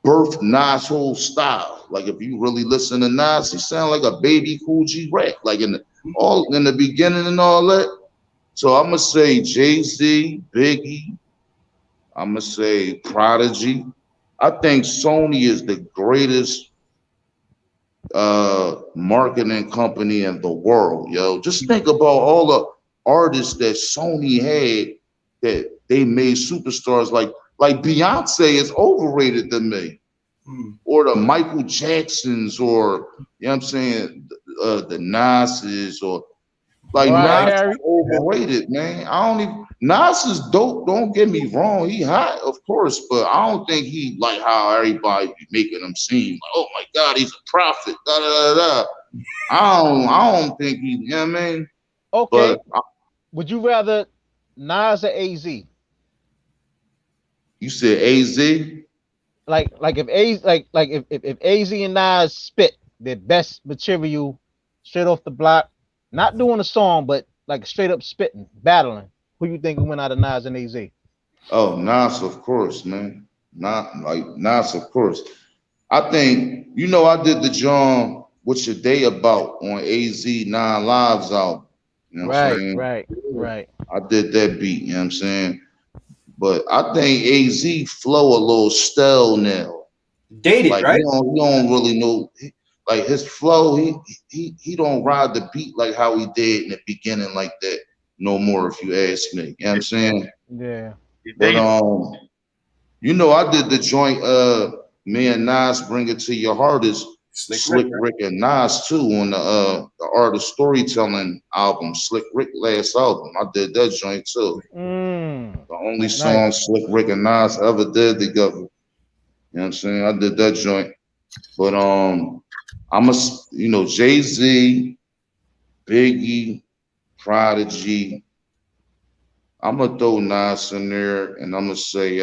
birthed Nas' whole style. Like if you really listen to Nas, he sound like a baby Cool G rap, like in the beginning and all that. So I'm gonna say Jay-Z, Biggie. I'm gonna say Prodigy. I think Sony is the greatest marketing company in the world, yo. Just think about all the artists that Sony had that they made superstars. Like Beyonce is overrated to me, or the Michael Jacksons, or you know what I'm saying, the Nas's, or like Nas is overrated, man. I don't even. Nas is dope. Don't get me wrong. He hot, of course, but I don't think he like how everybody be making him seem. Like, oh my God, he's a prophet. Da da da da. I don't think he. You know what I mean? Okay. But would you rather Nas or AZ? You said AZ? Like if AZ and Nas spit their best material straight off the block, not doing a song, but like straight up spitting, battling. Who you think went out of Nas and AZ? Oh, Nas, of course, man. Nas, of course. I think, I did the John What's Your Day About on AZ 9 Lives out. You know what I'm saying? Right. I did that beat, you know what I'm saying? But I think AZ flow a little stale now. Dated, like, right? You don't really know. Like his flow, he don't ride the beat like how he did in the beginning like that no more, if you ask me. You know what I'm saying? Yeah. But I did the joint me and Nas Bring It to Your Heart is Slick Rick and Nas too on the Art of Storytelling album, Slick Rick last album. I did that joint too. The only song Slick Rick and Nas ever did together. You know what I'm saying? I did that joint. But Jay-Z, Biggie, Prodigy. I'm gonna throw Nas in there, and I'm gonna say,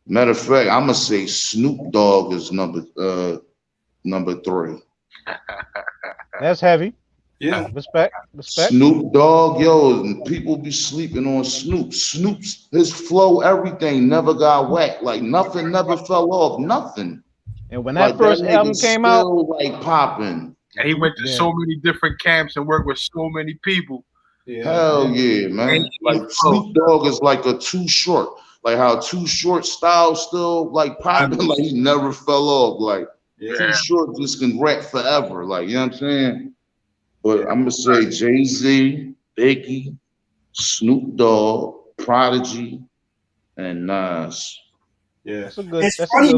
matter of fact, I'm gonna say Snoop Dogg is number 3. That's heavy. Yeah. Respect. Snoop Dogg, yo, people be sleeping on Snoop. Snoop's his flow, everything never got whacked. Like nothing never fell off. Nothing. And when that first album came out, like popping. And he went to so many different camps and worked with so many people. Yeah. Hell yeah, man. Like Snoop Dogg is like a Too Short. Like how Too Short style still like popping, like he never fell off. Like Too Short just can rap forever. Like, you know what I'm saying? But I'm gonna say Jay-Z, Biggie, Snoop Dogg, Prodigy, and Nas. Yeah, it's funny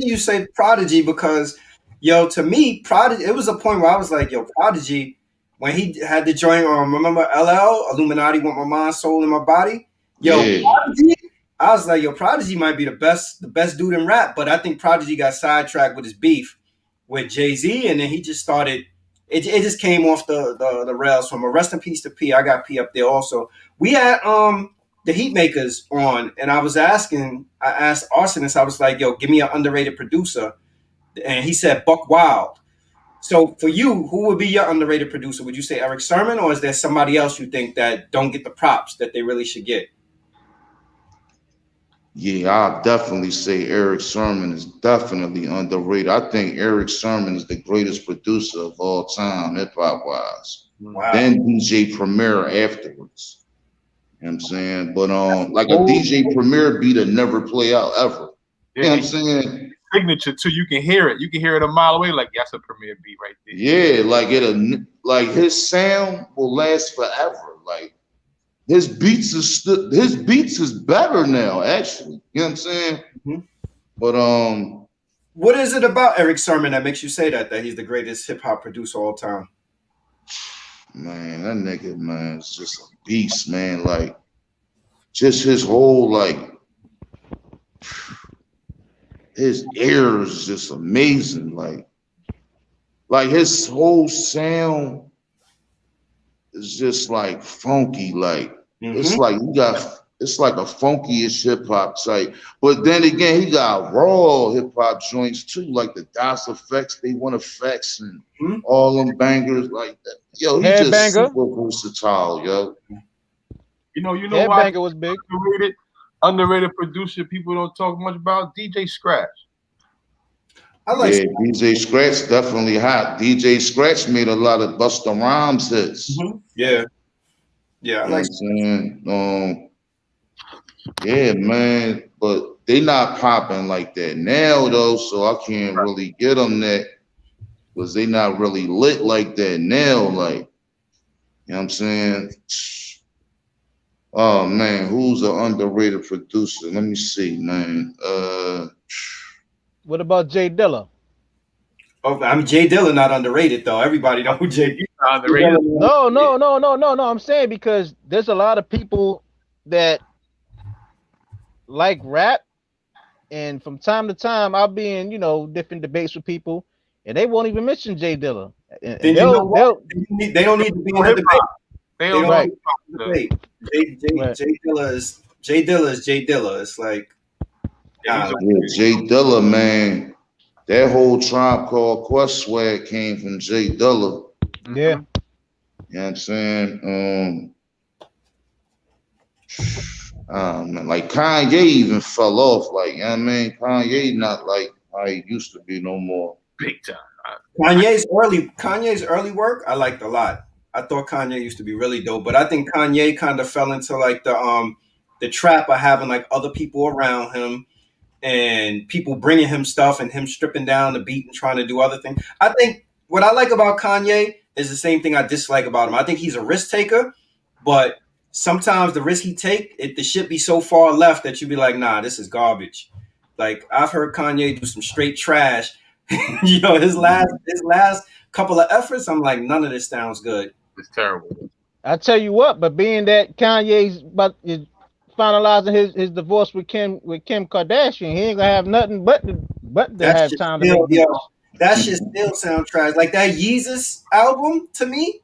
you say Prodigy because, to me, Prodigy. It was a point where I was like, Prodigy, when he had the joint on, remember LL, Illuminati, Want My Mind, Soul, and My Body. Prodigy, I was like, yo, Prodigy might be the best dude in rap, but I think Prodigy got sidetracked with his beef with Jay-Z, and then he just started. It just came off the rails from a rest in peace to P. I got P up there also. We had the Heatmakers on, and I asked Arsonist, I was like, yo, give me an underrated producer, and he said Buck Wild. So for you, who would be your underrated producer? Would you say Eric Sermon, or is there somebody else you think that don't get the props that they really should get? Yeah, I'll definitely say Eric Sermon is definitely underrated. I think Eric Sermon is the greatest producer of all time, hip hop wise. Wow. Then DJ Premier afterwards. You know what I'm saying? But like a DJ Premier beat that never play out ever. You know what I'm saying? Signature too, you can hear it. You can hear it a mile away, like that's a Premier beat right there. Yeah, like his sound will last forever. Like his beats is better now, actually. You know what I'm saying? Mm-hmm. But what is it about Eric Sermon that makes you say that he's the greatest hip hop producer of all time? Man, that nigga, man, is just a beast, man. Like, just his whole his air is just amazing. Like his whole sound is just like funky. Like it's like a funky-ish hip hop type. But then again, he got raw hip hop joints too, like the DOS Effects, They Want Effects, and all them bangers like that. Yo, he's just super versatile, yo. You know why Banger was big. Underrated producer people don't talk much about? DJ Scratch. DJ Scratch definitely hot. DJ Scratch made a lot of Busta Rhymes hits. Yeah, I like saying. Yeah, man, but they not popping like that now though, so I can't really get them that because they not really lit like that now. Like, you know what I'm saying? Oh man, who's an underrated producer? Let me see, man. What about Jay Dilla? Oh, I mean, Jay Dilla not underrated though. Everybody know who Jay Dilla underrated. No. I'm saying because there's a lot of people that like rap, and from time to time I'll be in different debates with people, and they won't even mention Jay Dilla. And they don't need to be in a debate. They don't right. Debate. Jay Dilla is Jay Dilla. It's like Jay Dilla, man. That whole Tribe Called Quest swag came from Jay Dilla. Yeah. You know what I'm saying? Man, like Kanye even fell off. Like, you know what I mean? Kanye not like how he used to be no more. Big time. Kanye's early work I liked a lot. I thought Kanye used to be really dope, but I think Kanye kind of fell into like the trap of having like other people around him and people bringing him stuff and him stripping down the beat and trying to do other things. I think what I like about Kanye is the same thing I dislike about him. I think he's a risk taker, but sometimes the risk he take, the shit be so far left that you be like, nah, this is garbage. Like I've heard Kanye do some straight trash. His last couple of efforts, I'm like, none of this sounds good. It's terrible. I tell you what, but being that Kanye's finalizing his divorce with Kim Kardashian, he ain't gonna have nothing but to have time to make that shit still sound trash. Like that Yeezus album to me,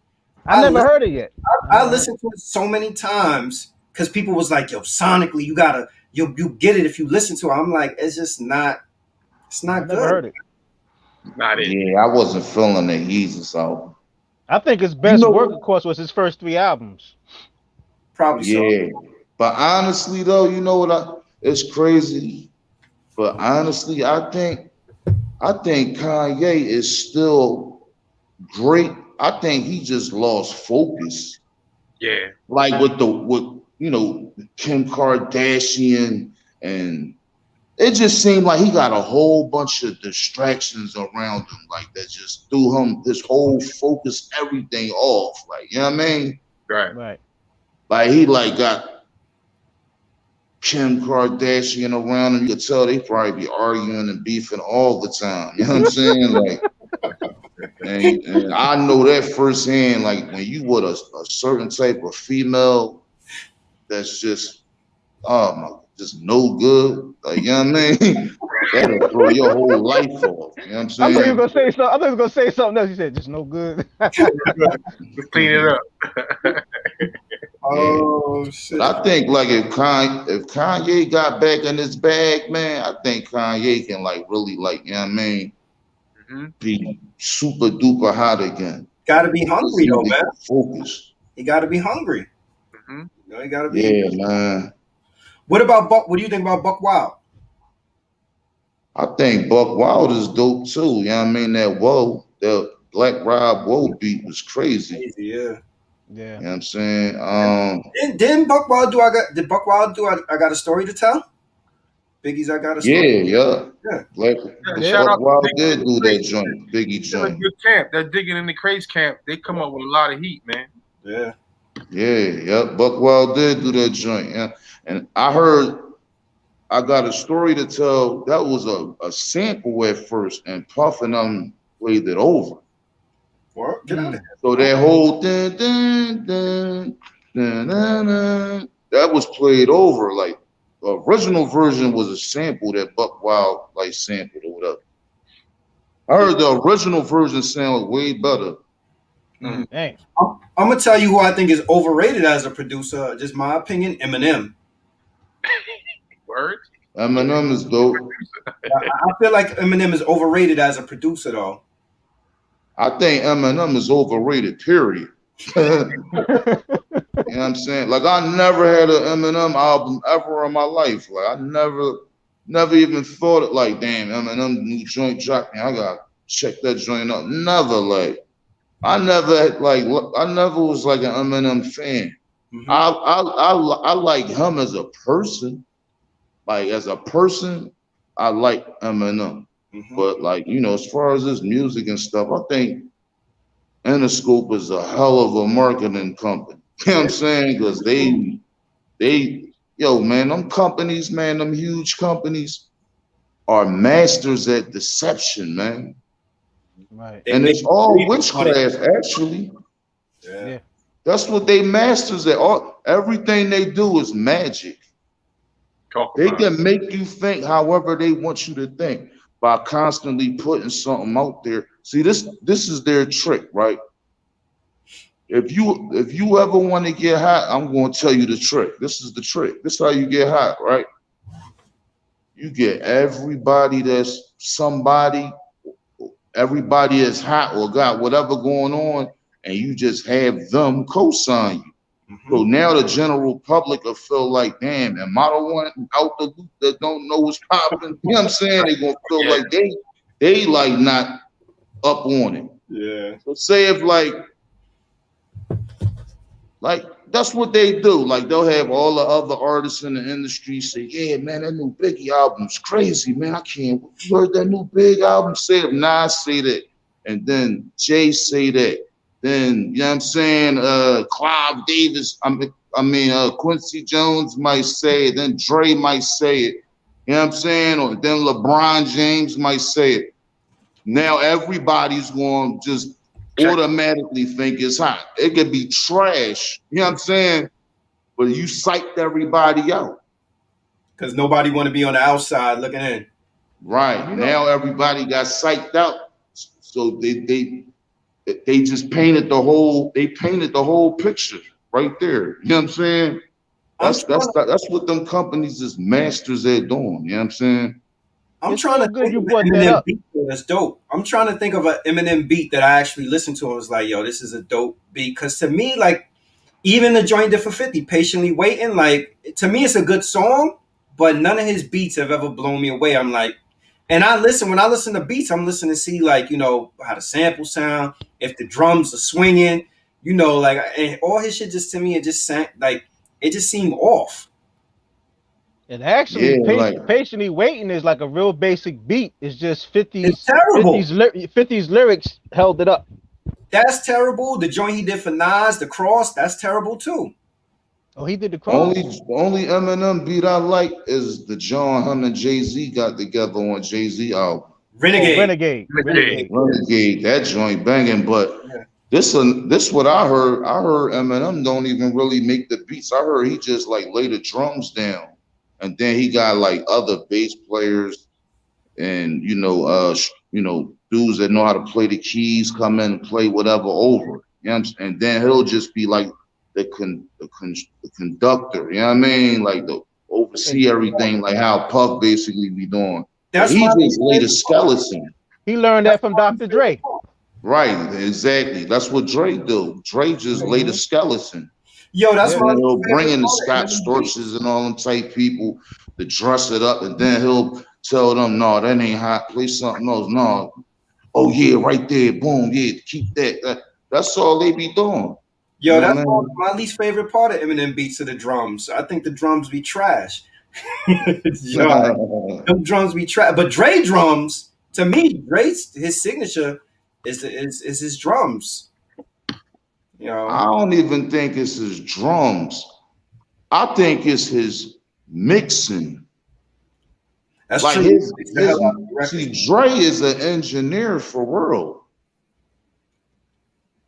I never heard it yet. I listened to it so many times because people was like, yo, sonically you get it if you listen to it. I'm like, it's just not. It's not good. Never heard it. Not it. Yeah, I wasn't feeling the Yeezus album. I think his best work, of course, was his first 3 albums. Probably so. But honestly, though, you know what? It's crazy. But honestly, I think Kanye is still great. I think he just lost focus. Yeah. Like with Kim Kardashian, and it just seemed like he got a whole bunch of distractions around him, like that just threw his whole focus, everything off. Like, you know what I mean? Right. Like he got Kim Kardashian around him. You could tell they probably be arguing and beefing all the time. You know what I'm saying? Like, and I know that firsthand. Like when you with a certain type of female, that's just, oh my just no good. Like, you know what I mean? That'll throw your whole life off. You know what I'm I thought you saying? were gonna say something. I thought you were gonna say something else. You said just no good. Just clean it up. Oh shit! But I think like if Kanye got back in his bag, man, I think Kanye can like really like, you know what I mean, Mm-hmm. be super duper hot again. Got to be hungry though, man. Focus. He got to be hungry. Mm-hmm. You know, he got to be. Yeah, man. What about Buck? What do you think about Buck Wild? I think Buck Wild is dope too. You know what I mean? That Black Rob Woe beat was crazy. Crazy, yeah. Yeah. You know what I'm saying? Didn't Buck Wild do? Did Buck Wild do? I got a story to tell. Biggie's I got a story. Yeah. Yeah. Shout out Buck Wild to did do that Craze. joint, Biggie Still a joint. good camp. That digging in the craze camp, they come up with a lot of heat, man. Yeah. Yeah. Buck Wild did do that joint. Yeah. And I got a story to tell. That was a sample at first, and Puff and them played it over. What? Get out of here. So that whole dun, dun, dun, dun, dun, dun, that was played over. Like the original version was a sample that Buck Wild like sampled or whatever. I heard the original version sound way better. Dang. I'm gonna tell you who I think is overrated as a producer. Just my opinion. Eminem. Word. Eminem is dope. I feel like Eminem is overrated as a producer, though. I think Eminem is overrated, period. You know what I'm saying? Like I never had an Eminem album ever in my life. Like I never even thought it like, damn, Eminem new joint dropping. I gotta check that joint out. Never like I never was like an Eminem fan. Mhm. I like him as a person. Like as a person, I like Eminem. Mhm. But like, you know, as far as his music and stuff, I think Interscope is a hell of a marketing company. You know what I'm saying? Because yo, man, them companies, man, them huge companies are masters at deception, man. Right. They And make it's all money. witchcraft, actually. Yeah. That's what they masters at. Everything they do is magic. Talk They about it. can make you think however they want you to think by constantly putting something out there. See, this is their trick, right? If you ever want to get hot, I'm going to tell you the trick. This is the trick. This is how you get hot, right? You get everybody that's somebody, everybody that's hot or got whatever going on, and you just have them co-sign you. So Mhm. now the general public will feel like, damn, am I the one out the loop that don't know what's popping? You know what I'm saying? They're gonna feel like they like not up on it. Yeah. So say if like that's what they do. Like they'll have all the other artists in the industry say, yeah, man, that new Biggie album's crazy, man. I can't. You heard that new Big album? Say it. Nas say that, and then Jay say that. Then you know what I'm saying? Clive Davis. Quincy Jones might say it. Then Dre might say it. You know what I'm saying? Or then LeBron James might say it. Now everybody's going to just automatically think it's hot. It could be trash. You know what I'm saying? But you psyched everybody out. Because nobody want to be on the outside looking in. Right. You know- Now everybody got psyched out. So they just painted the whole picture right there. You know what I'm saying? That's what them companies is masters at doing. You know what I'm saying? I'm It's trying so to good think you of brought an that Eminem up. beat that's dope. I'm trying to think of an Eminem beat that I actually listened to and was like, yo, this is a dope beat. Because to me, like, even the joint did for 50, Patiently Waiting, like, to me, it's a good song, but none of his beats have ever blown me away. I'm like, and when I listen to beats, I'm listening to see, like, you know, how the sample sound, if the drums are swinging, you know, like, and all his shit just to me, it just sound like, it just seemed off. And actually, Yeah, like patiently waiting is like a real basic beat. It's just It's terrible. 50s lyrics held it up. That's terrible. The joint he did for Nas, The Cross, that's terrible too. Oh, he did the cross. only Eminem beat I like is the John him and Jay-Z got together on Jay-Z album. Renegade. Renegade, that joint banging, but Yeah. this what I heard. I heard Eminem don't even really make the beats. I heard he just like lay the drums down. And then he got like other bass players and dudes that know how to play the keys come in and play whatever over. You know what I'm saying? And then he'll just be like the conductor, you know what I mean? Like the oversee everything, like how Puff basically be doing. But That's he my just laid a skeleton. He learned that from Dr. Dre. Right, exactly. That's what Dre do. Dre just laid a skeleton. Yo, that's Yeah. my And he'll bring favorite in the part Scott of Eminem beats. Storches and all them type people to dress it up, and then he'll tell them, no, that ain't hot. Play something else. No. Oh yeah, right there. Boom. Yeah, keep that. That's all they be doing. You Yo, know that's what I mean? my least favorite part of Eminem beats are the drums. I think the drums be trash. Yo, them drums be trash. But Dre drums, to me, his signature is his drums. You I know, don't even think it's his drums. I think it's his mixing. that's Like true. It's the hell out of the see, record. Dre is an engineer for real.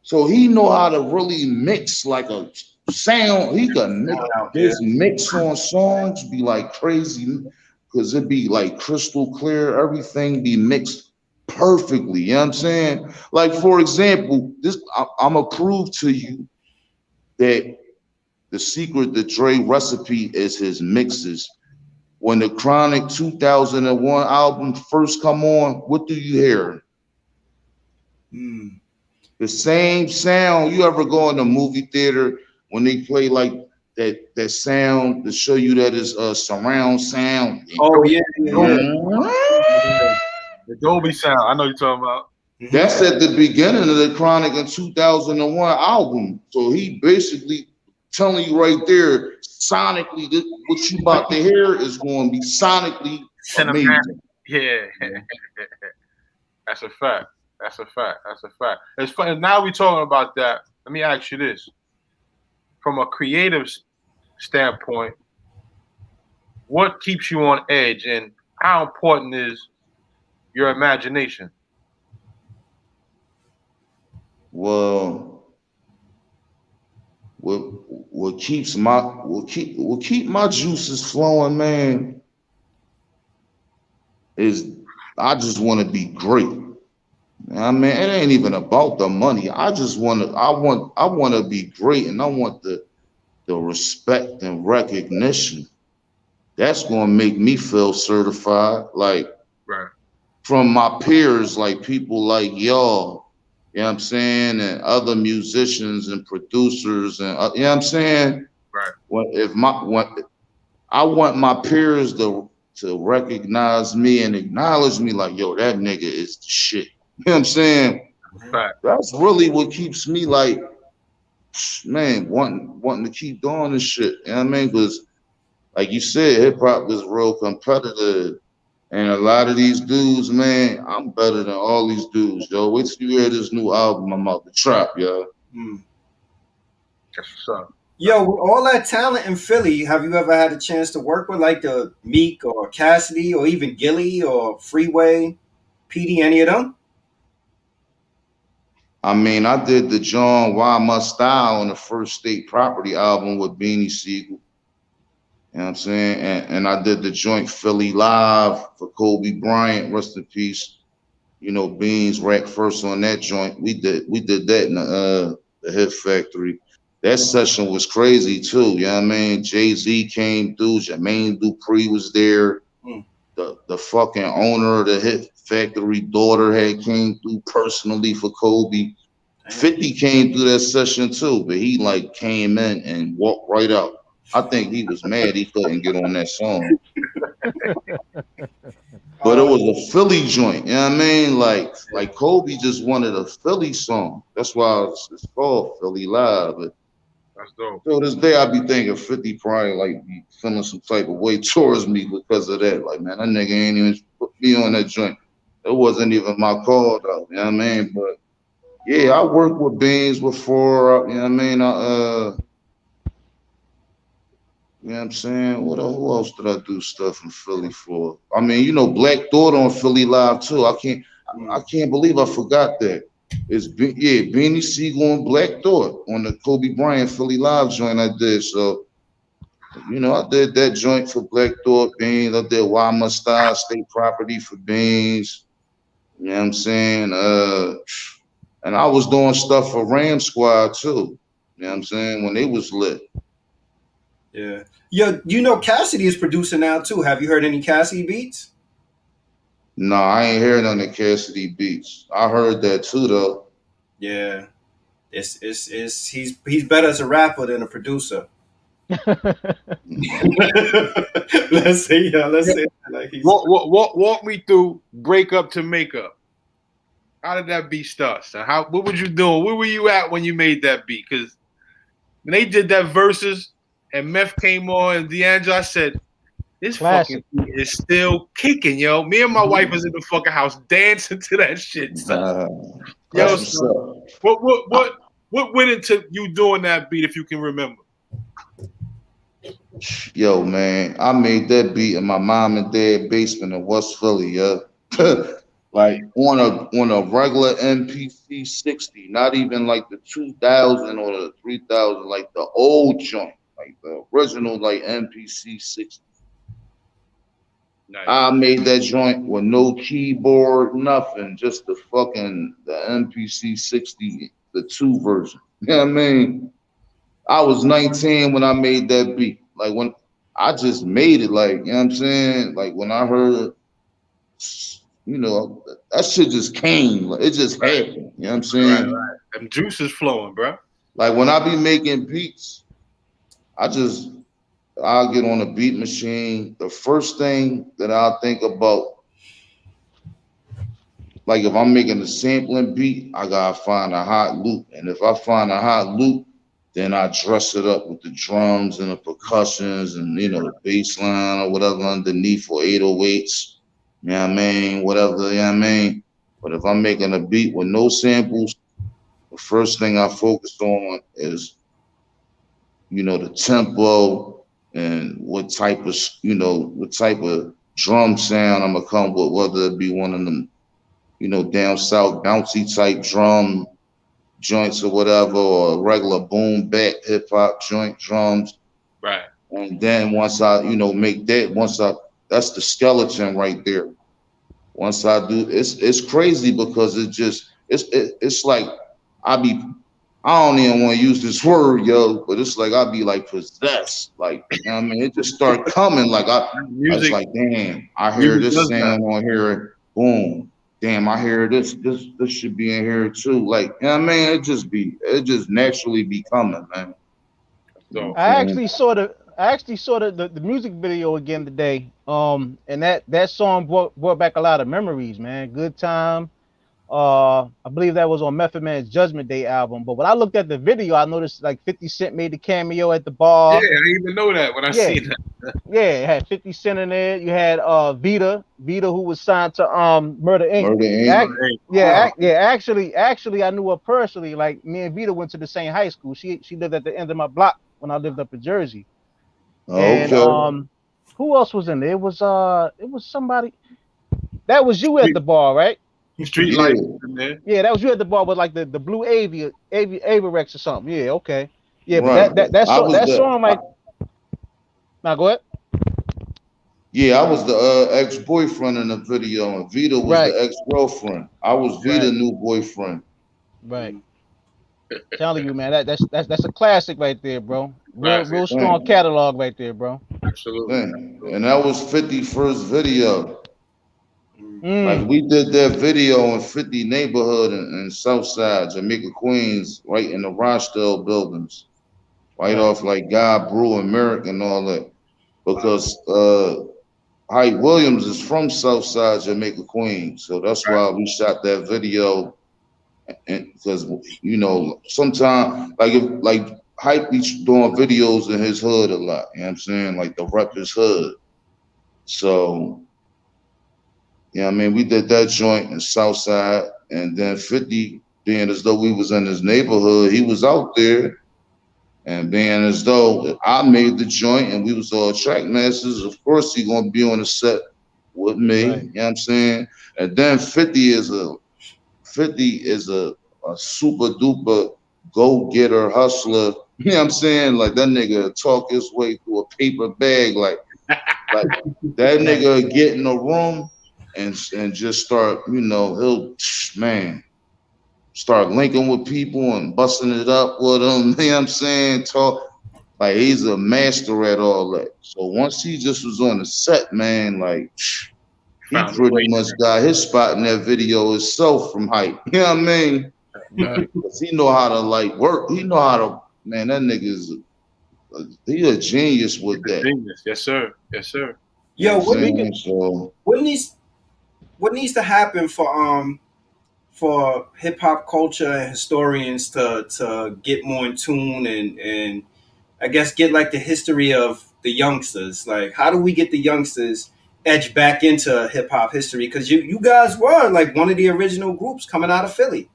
So he know how to really mix like a sound. He can mix Out there. his mix on songs be like crazy because it be like crystal clear. Everything be mixed perfectly. You know what I'm saying? Like for example, I'm gonna prove to you that the secret, the Dre recipe is his mixes. When the Chronic 2001 album first come on, what do you hear? Mm. The same sound. You ever go in a movie theater when they play like that sound to show you that is a surround sound? Oh yeah, yeah, The Dolby sound. I know you're talking about. yeah. That's at the beginning of the Chronic in 2001 album. So he basically telling you right there, sonically, what you about to hear is going to be sonically Cinematic. amazing. Yeah. That's a fact. That's a fact. That's a fact. It's funny. Now we're talking about that. Let me ask you this. From a creative standpoint, what keeps you on edge and how important is your imagination? Well, what keeps my juices flowing, man, is I just want to be great. I mean, it ain't even about the money. I want to be great, and I want the respect and recognition. That's gonna make me feel certified, like Right. from my peers, like people like y'all. You know what I'm saying, and other musicians and producers, and you know what I'm saying. Right. When I want my peers to recognize me and acknowledge me, like, yo, that nigga is the shit. You know what I'm saying? Right. That's really what keeps me like, man, wanting to keep doing this shit. You know what I mean? Because like you said, hip hop is real competitive. And a lot of these dudes, man, I'm better than all these dudes, yo. Wait till you hear this new album I'm out the trap, yo. Mm. That's what's up. Yo, with all that talent in Philly, have you ever had a chance to work with like the Meek or Cassidy or even Gilly or Freeway, PD, any of them? I mean, I did the John Why Must Style on the First State Property album with Beanie Siegel. You know what I'm saying? And I did the joint Philly Live for Kobe Bryant, rest in peace. You know, Beans racked first on that joint. We did that in the Hit Factory. That session was crazy too. You know what I mean? Jay-Z came through, Jermaine Dupri was there. Mm. The fucking owner of the Hit Factory daughter had came through personally for Kobe. 50 came through that session too, but he like came in and walked right out. I think he was mad he couldn't get on that song. But it was a Philly joint, you know what I mean? Like Kobe just wanted a Philly song. That's why it's called Philly Live. But That's dope. till this day, I be thinking 50 probably like be feeling some type of way towards me because of that. Like, man, that nigga ain't even put me on that joint. It wasn't even my call though, you know what I mean? But yeah, I worked with Beans before, you know what I mean? You know what I'm saying? Who else did I do stuff in Philly for? I mean, you know, Black Thought on Philly Live too. I can't believe I forgot that. Beanie Siegel and Black Thought on the Kobe Bryant Philly Live joint I did. So You know, I did that joint for Black Thought Beans. I did Why Must I State Property for Beans. You know what I'm saying? And I was doing stuff for Ram Squad too. You know what I'm saying? When they was lit. Yeah. Yo, you know Cassidy is producing now too. Have you heard any Cassidy beats? No, I ain't hearing none of Cassidy beats. I heard that too though. Yeah. It's he's better as a rapper than a producer. let's say like he's Walk me through breakup to makeup. How did that beat start? So what was you doing? Where were you at when you made that beat? Because when they did that verses and Meth came on and D'Angelo, I said, this Classic. fucking beat is still kicking, yo. Me and my wife was in the fucking house dancing to that shit. Son. Yo, son, what went into you doing that beat if you can remember? Yo, man, I made that beat in my mom and dad basement in West Philly, yeah. Like on a regular MPC 60, not even like the 2000 or the 3000, like the old joint, like the original like MPC 60. Nice. I made that joint with no keyboard, nothing, just the MPC 60, the 2 version. You know what I mean? I was 19 when I made that beat. Like when I just made it, like, you know what I'm saying? Like when I heard, you know, that shit just came. Like, it just happened. You know what I'm saying? Right. Them juices flowing, bro. Like when I be making beats, I'll get on a beat machine. The first thing that I'll think about, like if I'm making a sampling beat, I gotta find a hot loop. And if I find a hot loop, then I dress it up with the drums and the percussions and, you know, the bass line or whatever underneath for 808s. You know what I mean? Whatever, you know what I mean? But if I'm making a beat with no samples, the first thing I focus on is, you know, the tempo and what type of drum sound I'm gonna come with, whether it be one of them, you know, down south bouncy type drum joints or whatever, or regular boom bap hip hop joint drums. Right. And then once I, you know, make that, that's the skeleton right there. Once I do, it's crazy because it's like I don't even want to use this word, yo, but it's like I be like possessed. Like, you know what I mean? It just started coming. Like I was like, damn, I hear this sound on here, boom. Damn, I hear this should be in here too. Like, you know what I mean? It just naturally be coming, man. So I actually saw the music video again today. And that song brought back a lot of memories, man. Good time. I believe that was on Method Man's Judgment Day album. But when I looked at the video, I noticed like 50 Cent made the cameo at the bar. yeah, I didn't even know that when I seen that. Yeah, it had 50 Cent in there. You had Vita, who was signed to Murder Inc. Actually, I knew her personally. Like me and Vita went to the same high school. She lived at the end of my block when I lived up in Jersey. Okay. And who else was in there? It was somebody. That was you at the bar, right? Street lights in there. Yeah, that was you at the bar with like the blue Avirex or something. Yeah, okay. Yeah, right. but that song like. Now go ahead. Yeah, I was the ex-boyfriend in the video, and Vita was the ex-girlfriend. I was Vita's new boyfriend. Right. Telling you, man, that's a classic right there, bro. Real strong catalog right there, bro. Absolutely. And that was 50's first video. Like we did that video in 50 neighborhood in Southside, Jamaica, Queens, right in the Rochdale buildings, right off like God Brew and Merrick and all that. Because Hype Williams is from Southside, Jamaica, Queens, so that's why we shot that video. And because you know, sometimes like Hype be doing videos in his hood a lot. You know what I'm saying? Like the rep his hood. So yeah, I mean, we did that joint in Southside, and then 50 being as though we was in his neighborhood, he was out there, and being as though I made the joint and we was all Trackmasters, of course he gonna be on the set with me. Right. You know what I'm saying? And then 50 is a super duper go-getter hustler. You know what I'm saying? Like that nigga talk his way through a paper bag. Like that nigga get in a room and just start, he'll start linking with people and busting it up with them. You know what I'm saying? Talk like he's a master at all that. So once he just was on the set, man, like he pretty much got his spot in that video himself from hype. You know what I mean? Cause he know how to like work. He know how to, man, that nigga's he a genius with that. Genius. Yes, sir. Yes, sir. Yo, So what needs to happen for hip hop culture and historians to get more in tune and I guess get like the history of the youngsters. Like, how do we get the youngsters edged back into hip hop history? Because you guys were like one of the original groups coming out of Philly.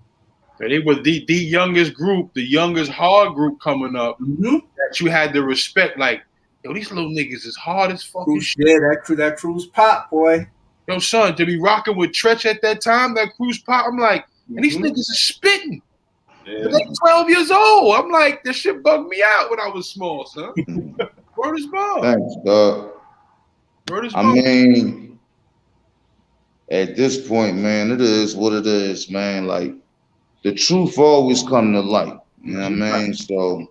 And it was the youngest group, the youngest hard group coming up that you had to respect. Like, yo, these little niggas is hard as fucking shit. Yeah, that Cruise Pop, boy. Yo, son, to be rocking with Tretch at that time, that Cruise Pop, I'm like, and these niggas are spitting. Yeah. They 12 years old. I'm like, this shit bugged me out when I was small, son. Word is ball. Thanks, dog. Word is I ball. mean, at this point, man, it is what it is, man. Like, the truth always come to light. You know what I mean? So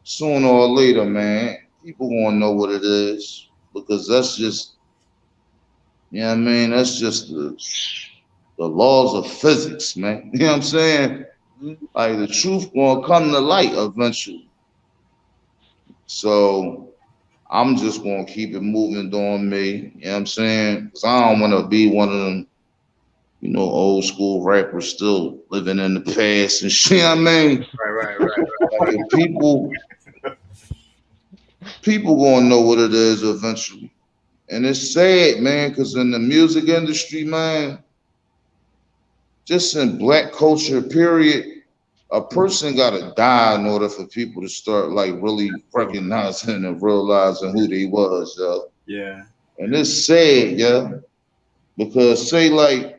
sooner or later, man, people won't know what it is because that's just, you know what I mean? That's just the laws of physics, man. You know what I'm saying? Like the truth gonna come to light eventually. So I'm just gonna keep it moving on me. You know what I'm saying? Because I don't want to be one of them, old school rappers still living in the past and shit. You know what I mean? Right. Like people gonna know what it is eventually. And it's sad, man, because in the music industry, man, just in black culture, period, a person gotta die in order for people to start like really recognizing and realizing who they was, yo. Yeah. And it's sad, yeah. Because say like,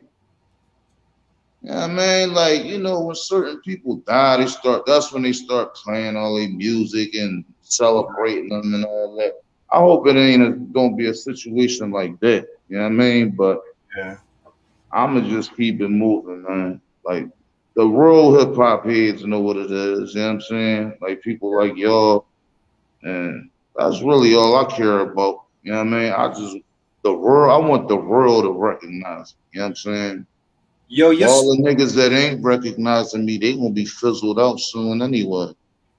yeah, man, like, when certain people die, that's when they start playing all their music and celebrating them and all that. I hope it ain't gonna be a situation like that. You know what I mean? But yeah, I'ma just keep it moving, man. Like the real hip hop heads know what it is, you know what I'm saying? Like people like y'all, and that's really all I care about. You know what I mean? I want the world to recognize it, you know what I'm saying? Yo, all the niggas that ain't recognizing me, they gonna be fizzled out soon anyway.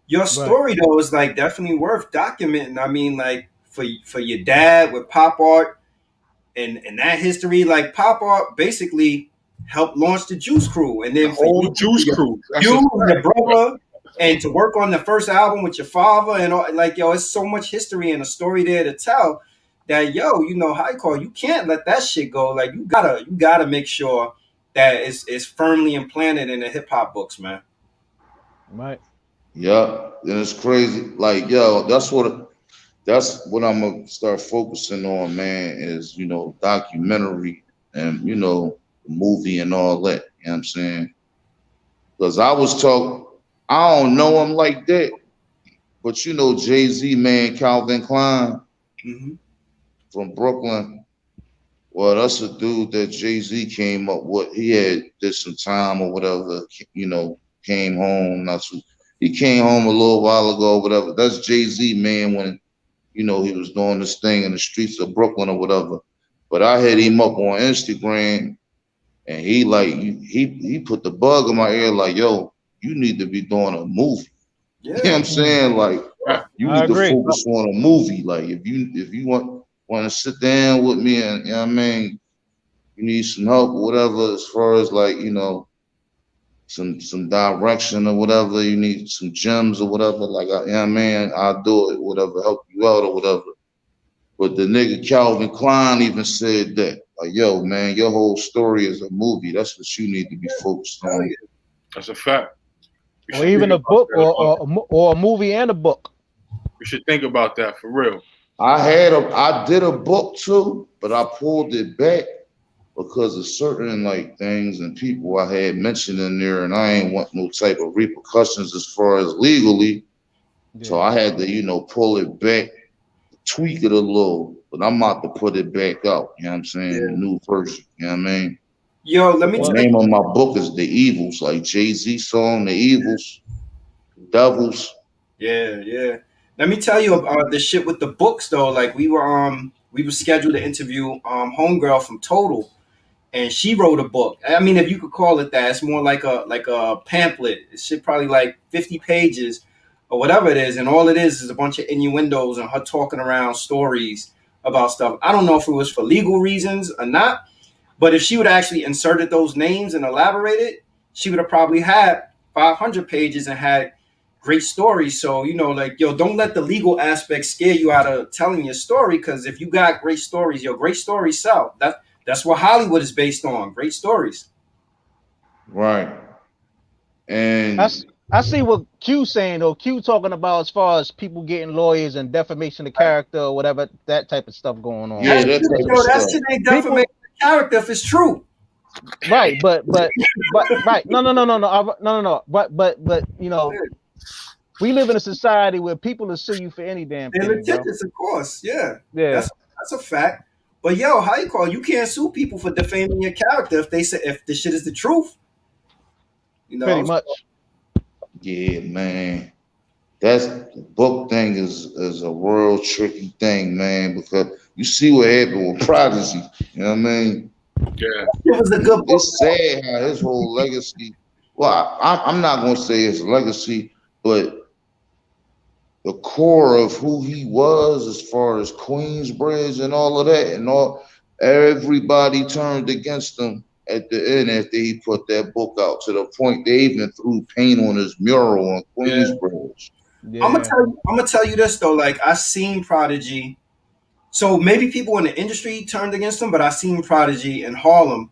Your story though is like definitely worth documenting. I mean, like for your dad with Pop Art and that history, like Pop Art basically helped launch the Juice Crew, and then the whole Juice Crew, you and your brother, and to work on the first album with your father, and all, like yo, it's so much history and a story there to tell. That yo, you can't let that shit go. Like you gotta make sure that it's firmly implanted in the hip hop books, man. Right. Yeah, and it's crazy. Like, yo, that's what I'm gonna start focusing on, man, is documentary and movie and all that. You know what I'm saying? Because I don't know him like that, but Jay-Z, man, Calvin Klein from Brooklyn. Well, that's a dude that Jay-Z came up with. He did some time or whatever, came home. He came home a little while ago, whatever. That's Jay-Z, man, when, he was doing this thing in the streets of Brooklyn or whatever. But I had him up on Instagram, and he put the bug in my ear like, yo, you need to be doing a movie. Yeah. You know what I'm saying? Like, you need to focus on a movie. Like, if you want to sit down with me and, you know what I mean, you need some help or whatever, as far as like, some direction or whatever, you need some gems or whatever, like, you know what I mean, I'll do it, whatever, help you out or whatever. But the nigga Calvin Klein even said that, like, yo, man, your whole story is a movie. That's what you need to be focused on. That's a fact. Or even a book or a movie and a book. You should think about that for real. I did a book too, but I pulled it back. because of certain like things and people I had mentioned in there, and I ain't want no type of repercussions as far as legally. So I had to, pull it back, tweak it a little, but I'm about to put it back out. You know what I'm saying? Yeah. The new version. You know what I mean? Yo, let me The tell name you. of my book is The Evils, like Jay-Z song, The Evils, Devils. Yeah, yeah. Let me tell you the shit with the books though. Like we were scheduled to interview homegirl from Total, and she wrote a book. I mean, if you could call it that, it's more like a pamphlet. It should probably like 50 pages or whatever it is, and all it is a bunch of innuendos and her talking around stories about stuff. I don't know if it was for legal reasons or not, but if she would actually inserted those names and elaborated, she would have probably had 500 pages and had great stories. So, like, yo, don't let the legal aspect scare you out of telling your story, because if you got great stories, great stories sell. That's what Hollywood is based on. Great stories. Right. And I see what Q saying though. Q talking about as far as people getting lawyers and defamation of character or whatever, that type of stuff going on. yeah, that type of That stuff. shit ain't defamation of character if it's true. Right, but right. No. But we live in a society where people will sue you for any damn They're thing, bro. litigious, of course. Yeah. Yeah. That's a fact. But yo, how you call? You can't sue people for defaming your character if they say if the shit is the truth. Pretty much. Yeah, man. That's the book thing is a real tricky thing, man, because you see what happened with Prodigy. You know what I mean? Yeah. It was a good book. It's sad how his whole legacy. Well, I'm not gonna say his legacy, but the core of who he was, as far as Queensbridge and all of that, and everybody turned against him at the end after he put that book out. To the point they even threw paint on his mural on Queensbridge. Yeah. I'm gonna tell you this though. Like I seen Prodigy. So maybe people in the industry turned against him, but I seen Prodigy in Harlem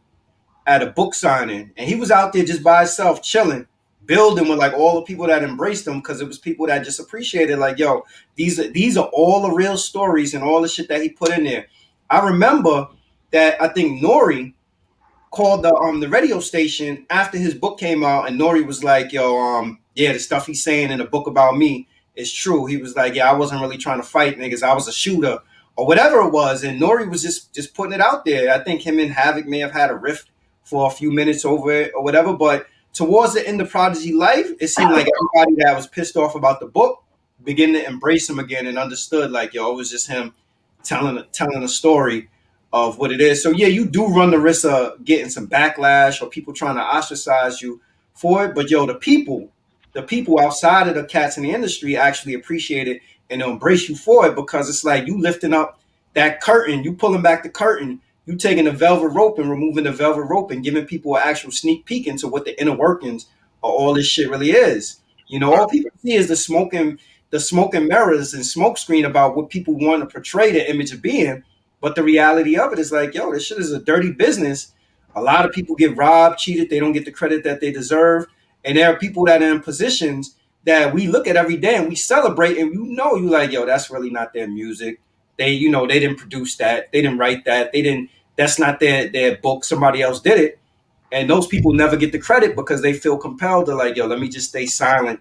at a book signing, and he was out there just by himself, chilling, building with like all the people that embraced him, because it was people that just appreciated, like, yo, these are all the real stories and all the shit that he put in there. I remember that I think Nori called the radio station after his book came out, and Nori was like, yo, yeah, the stuff he's saying in the book about me is true. He was like, yeah, I wasn't really trying to fight niggas, I was a shooter or whatever it was, and Nori was just putting it out there. I think him and Havoc may have had a rift for a few minutes over it or whatever, but towards the end of Prodigy life, it seemed like everybody that was pissed off about the book began to embrace him again and understood, like, yo, it was just him telling a story of what it is. So yeah, you do run the risk of getting some backlash or people trying to ostracize you for it. But yo, the people outside of the cats in the industry actually appreciate it and they'll embrace you for it, because it's like you lifting up that curtain, you pulling back the curtain, you taking the velvet rope and removing the velvet rope and giving people an actual sneak peek into what the inner workings of all this shit really is. All people see is the smoke and mirrors and smoke screen about what people want to portray the image of being. But the reality of it is like, yo, this shit is a dirty business. A lot of people get robbed, cheated. They don't get the credit that they deserve. And there are people that are in positions that we look at every day and we celebrate, and you like, yo, that's really not their music. They didn't produce that. They didn't write that. That's not their book. Somebody else did it. And those people never get the credit because they feel compelled to, like, yo, let me just stay silent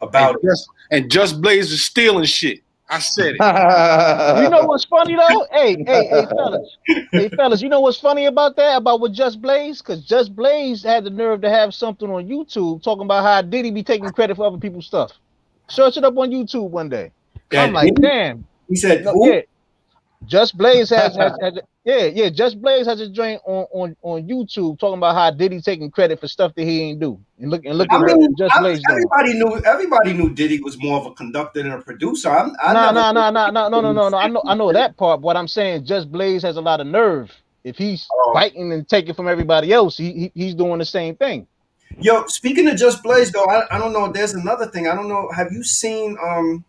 about it. And Just Blaze is stealing shit. I said it. You know what's funny though? Hey, fellas, you know what's funny about that? About what Just Blaze? Because Just Blaze had the nerve to have something on YouTube talking about how Diddy be taking credit for other people's stuff. Search it up on YouTube one day. I'm like, damn. He said, who? Yeah. Just Blaze has Just Blaze has a joint on YouTube talking about how Diddy taking credit for stuff that he ain't do. And look at what Just Blaze doing. Everybody knew Diddy was more of a conductor than a producer. No. I know that part. What I'm saying, Just Blaze has a lot of nerve. If he's fighting and taking from everybody else, he's doing the same thing. Yo, speaking of Just Blaze though, I don't know. There's another thing. I don't know. Have you seen?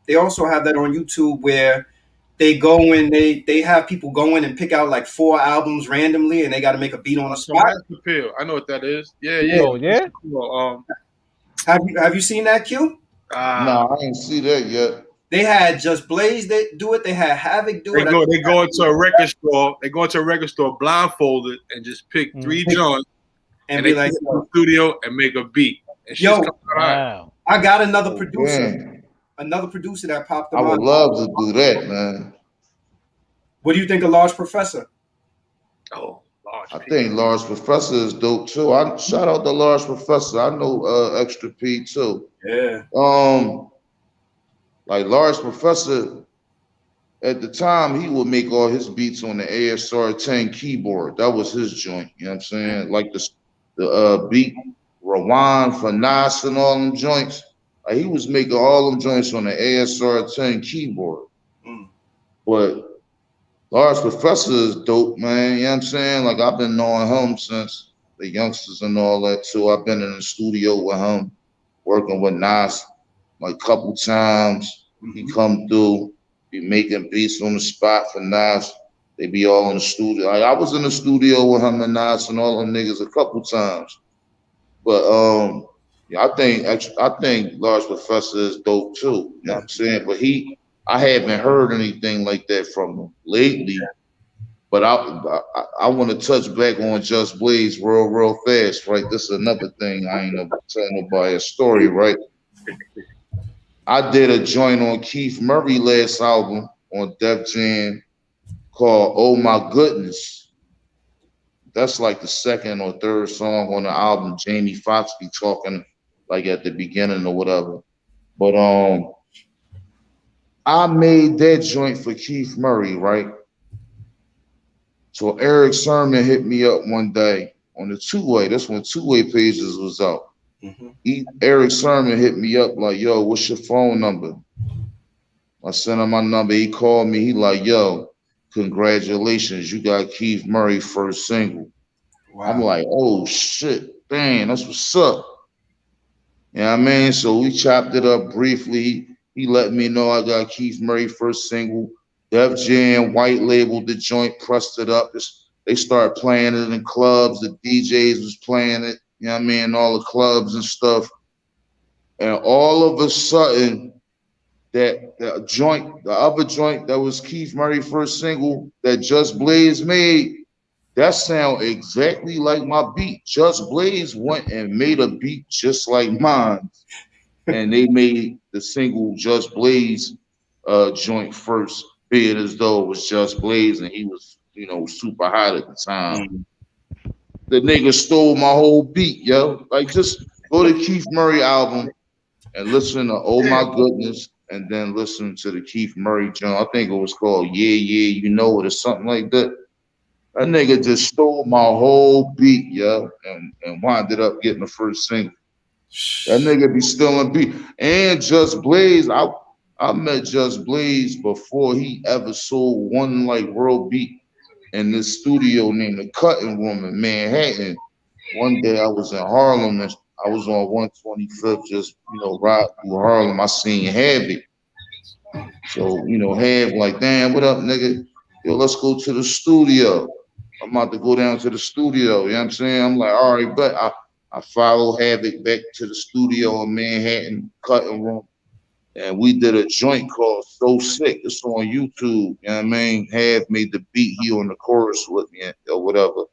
They also have that on YouTube where they go in, they have people go in and pick out like 4 albums randomly, and they got to make a beat on the spot. Appeal. I know what that is. Yeah. Oh, yeah. Have you seen that, Q? No, I didn't see that yet. They had Just Blaze do it. They had Havoc do it. They go into a record store. They go into a record store blindfolded and just pick 3 joints and they be like, in the studio and make a beat. And yo, wow. I got another producer. Another producer that popped in I would love to do that, man. What do you think of Large Professor? Oh, Large. I think Large Professor is dope too. I shout out to Large Professor. I know Extra P too. Yeah. Like Large Professor, at the time, he would make all his beats on the ASR 10 keyboard. That was his joint. You know what I'm saying? Like the beat Rewind for Nas and all them joints. Like he was making all them joints on the ASR 10 keyboard. But Large Professor is dope, man. You know what I'm saying? Like I've been knowing him since the Youngstas and all that too. I've been in the studio with him, working with Nas like a couple times. He come through, be making beats on the spot for Nas. They be all in the studio. Like I was in the studio with him and Nas and all them niggas a couple times. But yeah, I think Large Professor is dope too. You know what I'm saying? But I haven't heard anything like that from him lately. But I want to touch back on Just Blaze real fast, right? This is another thing I ain't never tell nobody a story, right? I did a joint on Keith Murray last album on Def Jam called "Oh My Goodness." That's like the second or third song on the album. Jamie Foxx be talking like at the beginning or whatever. But I made that joint for Keith Murray, right? So Eric Sermon hit me up one day on the two-way. That's when two-way pages was out. Eric Sermon hit me up like, yo, what's your phone number? I sent him my number. He called me. He like, yo, congratulations. You got Keith Murray first single. Wow. I'm like, oh, shit. Dang, that's what's up. You know what I mean? So we chopped it up briefly. He let me know I got Keith Murray first single. Def Jam white labeled the joint, pressed it up. They started playing it in clubs. The DJs was playing it. You know what I mean? All the clubs and stuff. And all of a sudden, the other joint that was Keith Murray first single that Just Blaze made, that sound exactly like my beat. Just Blaze went and made a beat just like mine. And they made the single Just Blaze joint first, be it as though it was Just Blaze and he was, super hot at the time. The nigga stole my whole beat, yo. Like, just go to Keith Murray album and listen to Oh My Goodness, and then listen to the Keith Murray joint. I think it was called Yeah, Yeah, You Know It, or something like that. That nigga just stole my whole beat, yo, and wound up getting the first single. That nigga be stealing beat. And Just Blaze, I met Just Blaze before he ever sold one like real beat in this studio named the Cutting Room in Manhattan. One day I was in Harlem and I was on 125th, just ride through Harlem. I seen Havoc. So, Hav like, damn, what up, nigga? Yo, let's go to the studio. I'm about to go down to the studio. You know what I'm saying? I'm like, all right, but I followed Havoc back to the studio in Manhattan, Cutting Room. And we did a joint called So Sick. It's on YouTube. You know what I mean? Hav made the beat. He on the chorus with me or whatever.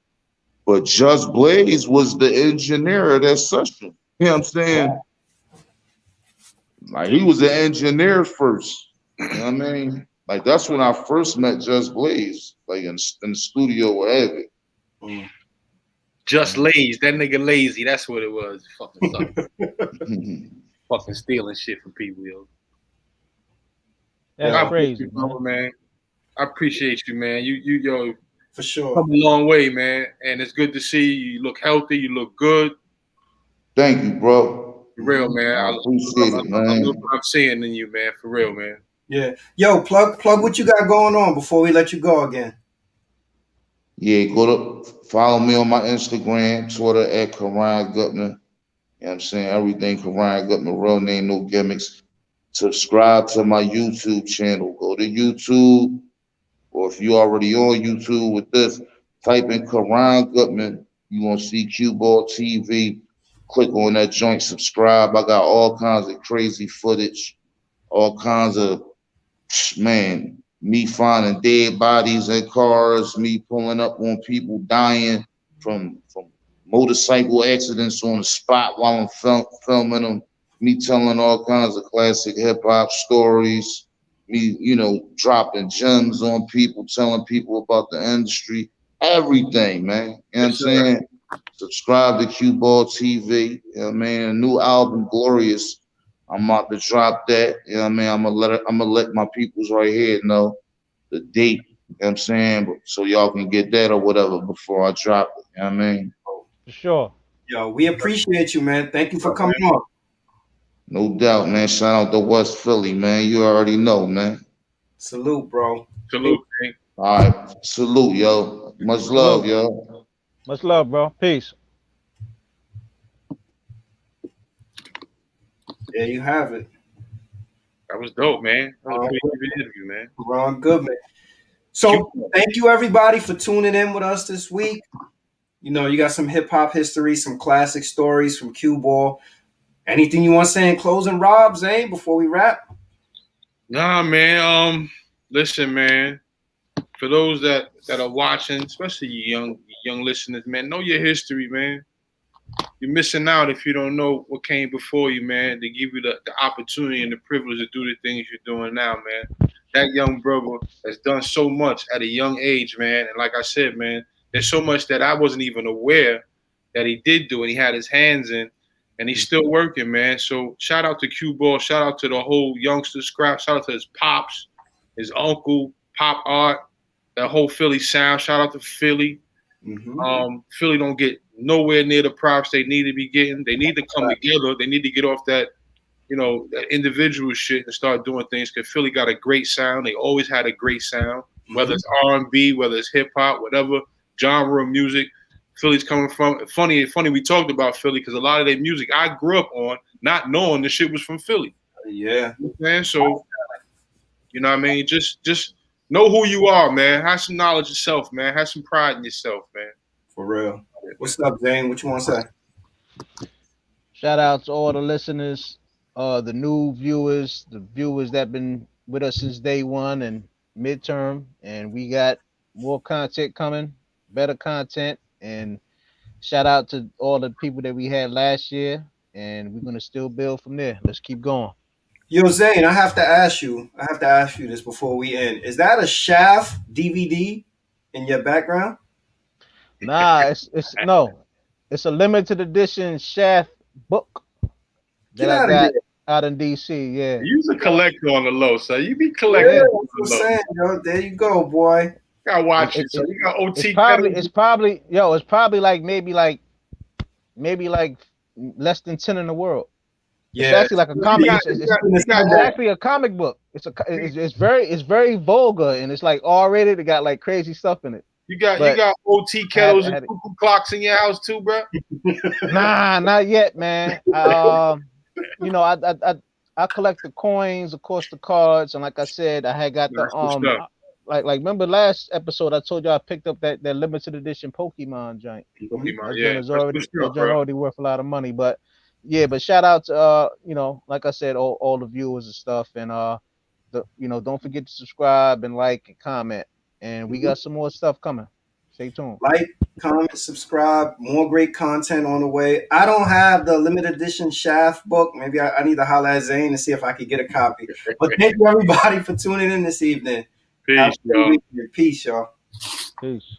But Just Blaze was the engineer of that session. You know what I'm saying? Like, he was the engineer first. You know what I mean? Like, that's when I first met Just Blaze, like in the studio with Havoc. Just lazy. That nigga lazy. That's what it was. Fucking sucker. Fucking stealing shit from people, yo. That's crazy, man. I appreciate you, man. You yo, for sure, come a long way, man. And it's good to see you. You look healthy. You look good. Thank you, bro. For real, man. I appreciate it, man. I love what I'm seeing in you, man. For real, man. Yeah. Yo, plug what you got going on before we let you go again. Yeah, go to follow me on my Instagram, Twitter at Quaran Goodman. You know what I'm saying? Everything Quaran Goodman, real name, no gimmicks. Subscribe to my YouTube channel. Go to YouTube, or if you already on YouTube with this, type in Quaran Goodman. You're going to see Cue Ball TV. Click on that joint, subscribe. I got all kinds of crazy footage, all kinds of, man, me finding dead bodies in cars, me pulling up on people dying from motorcycle accidents on the spot while I'm filming them, me telling all kinds of classic hip hop stories, me, dropping gems on people, telling people about the industry, everything, man. You know what I'm saying? Subscribe to Q Ball TV. You know what I mean? A new album, Glorious. I'm about to drop that. You know what I mean? I'm gonna let my peoples right here know the date. You know what I'm saying? So y'all can get that or whatever before I drop it. You know what I mean? For sure. Yo, we appreciate you, man. Thank you for coming on. No doubt, man. Shout out to West Philly, man. You already know, man. Salute, bro. Salute, man. All right. Salute, yo. Much love, yo. Much love, bro. Peace. There you have it. That was dope, man. That was a pretty good interview, man. Ron Goodman. So thank you everybody for tuning in with us this week. You know, you got some hip hop history, some classic stories from Q Ball. Anything you want to say in closing, Rob, Zane, before we wrap? Nah, man. Listen, man. For those that are watching, especially you young listeners, man, know your history, man. You're missing out if you don't know what came before you, man. They give you the opportunity and the privilege to do the things you're doing now, man. That young brother has done so much at a young age, man. And like I said, man, there's so much that I wasn't even aware that he did do and he had his hands in, and he's still working, man. So shout out to Q Ball, shout out to the whole Youngstas scrap, shout out to his pops, his uncle, Pop Art, that whole Philly sound. Shout out to Philly. Mm-hmm. Philly don't get nowhere near the props they need to be getting. They need to come together. They need to get off that, that individual shit and start doing things, because Philly got a great sound. They always had a great sound, whether it's R&B, whether it's hip hop, whatever genre of music Philly's coming from. Funny we talked about Philly, because a lot of their music I grew up on not knowing the shit was from Philly. Yeah. Man, so you know what I mean? Just know who you are, man. Have some knowledge of self, man. Have some pride in yourself, man. For real. What's up, Zane? What you want to say? Shout out to all the listeners, the new viewers, the viewers that been with us since day one and midterm, and we got more content coming, better content, and shout out to all the people that we had last year, and we're gonna still build from there. Let's keep going. Yo, Zane, I have to ask you this before we end. Is that a Shaft DVD in your background? Nah, it's a limited edition Shaft book that I got out in DC. Yeah, You's a collector on the low, so you be collecting. Yeah, that's what I'm saying, yo. There you go, boy. Gotta watch it. So you got OT. It's probably like maybe like less than 10 in the world. Yeah, it's actually like a comic. It's actually a comic book. It's very vulgar, and it's like R-rated. It got like crazy stuff in it. You got OT kettles and cuckoo clocks in your house too, bro? Nah, not yet, man. I collect the coins, of course, the cards, and like I said, I had got the like remember last episode I told you I picked up that limited edition Pokemon joint. That already worth a lot of money, but yeah, but shout out to like I said, all the viewers and stuff, and don't forget to subscribe and like and comment, and we got some more stuff coming. Stay tuned. Like, comment, subscribe. More great content on the way. I don't have the limited edition Shaft book. Maybe I need to holler at Zane and see if I could get a copy. But thank you everybody for tuning in this evening. Peace, y'all. Peace, y'all. Peace.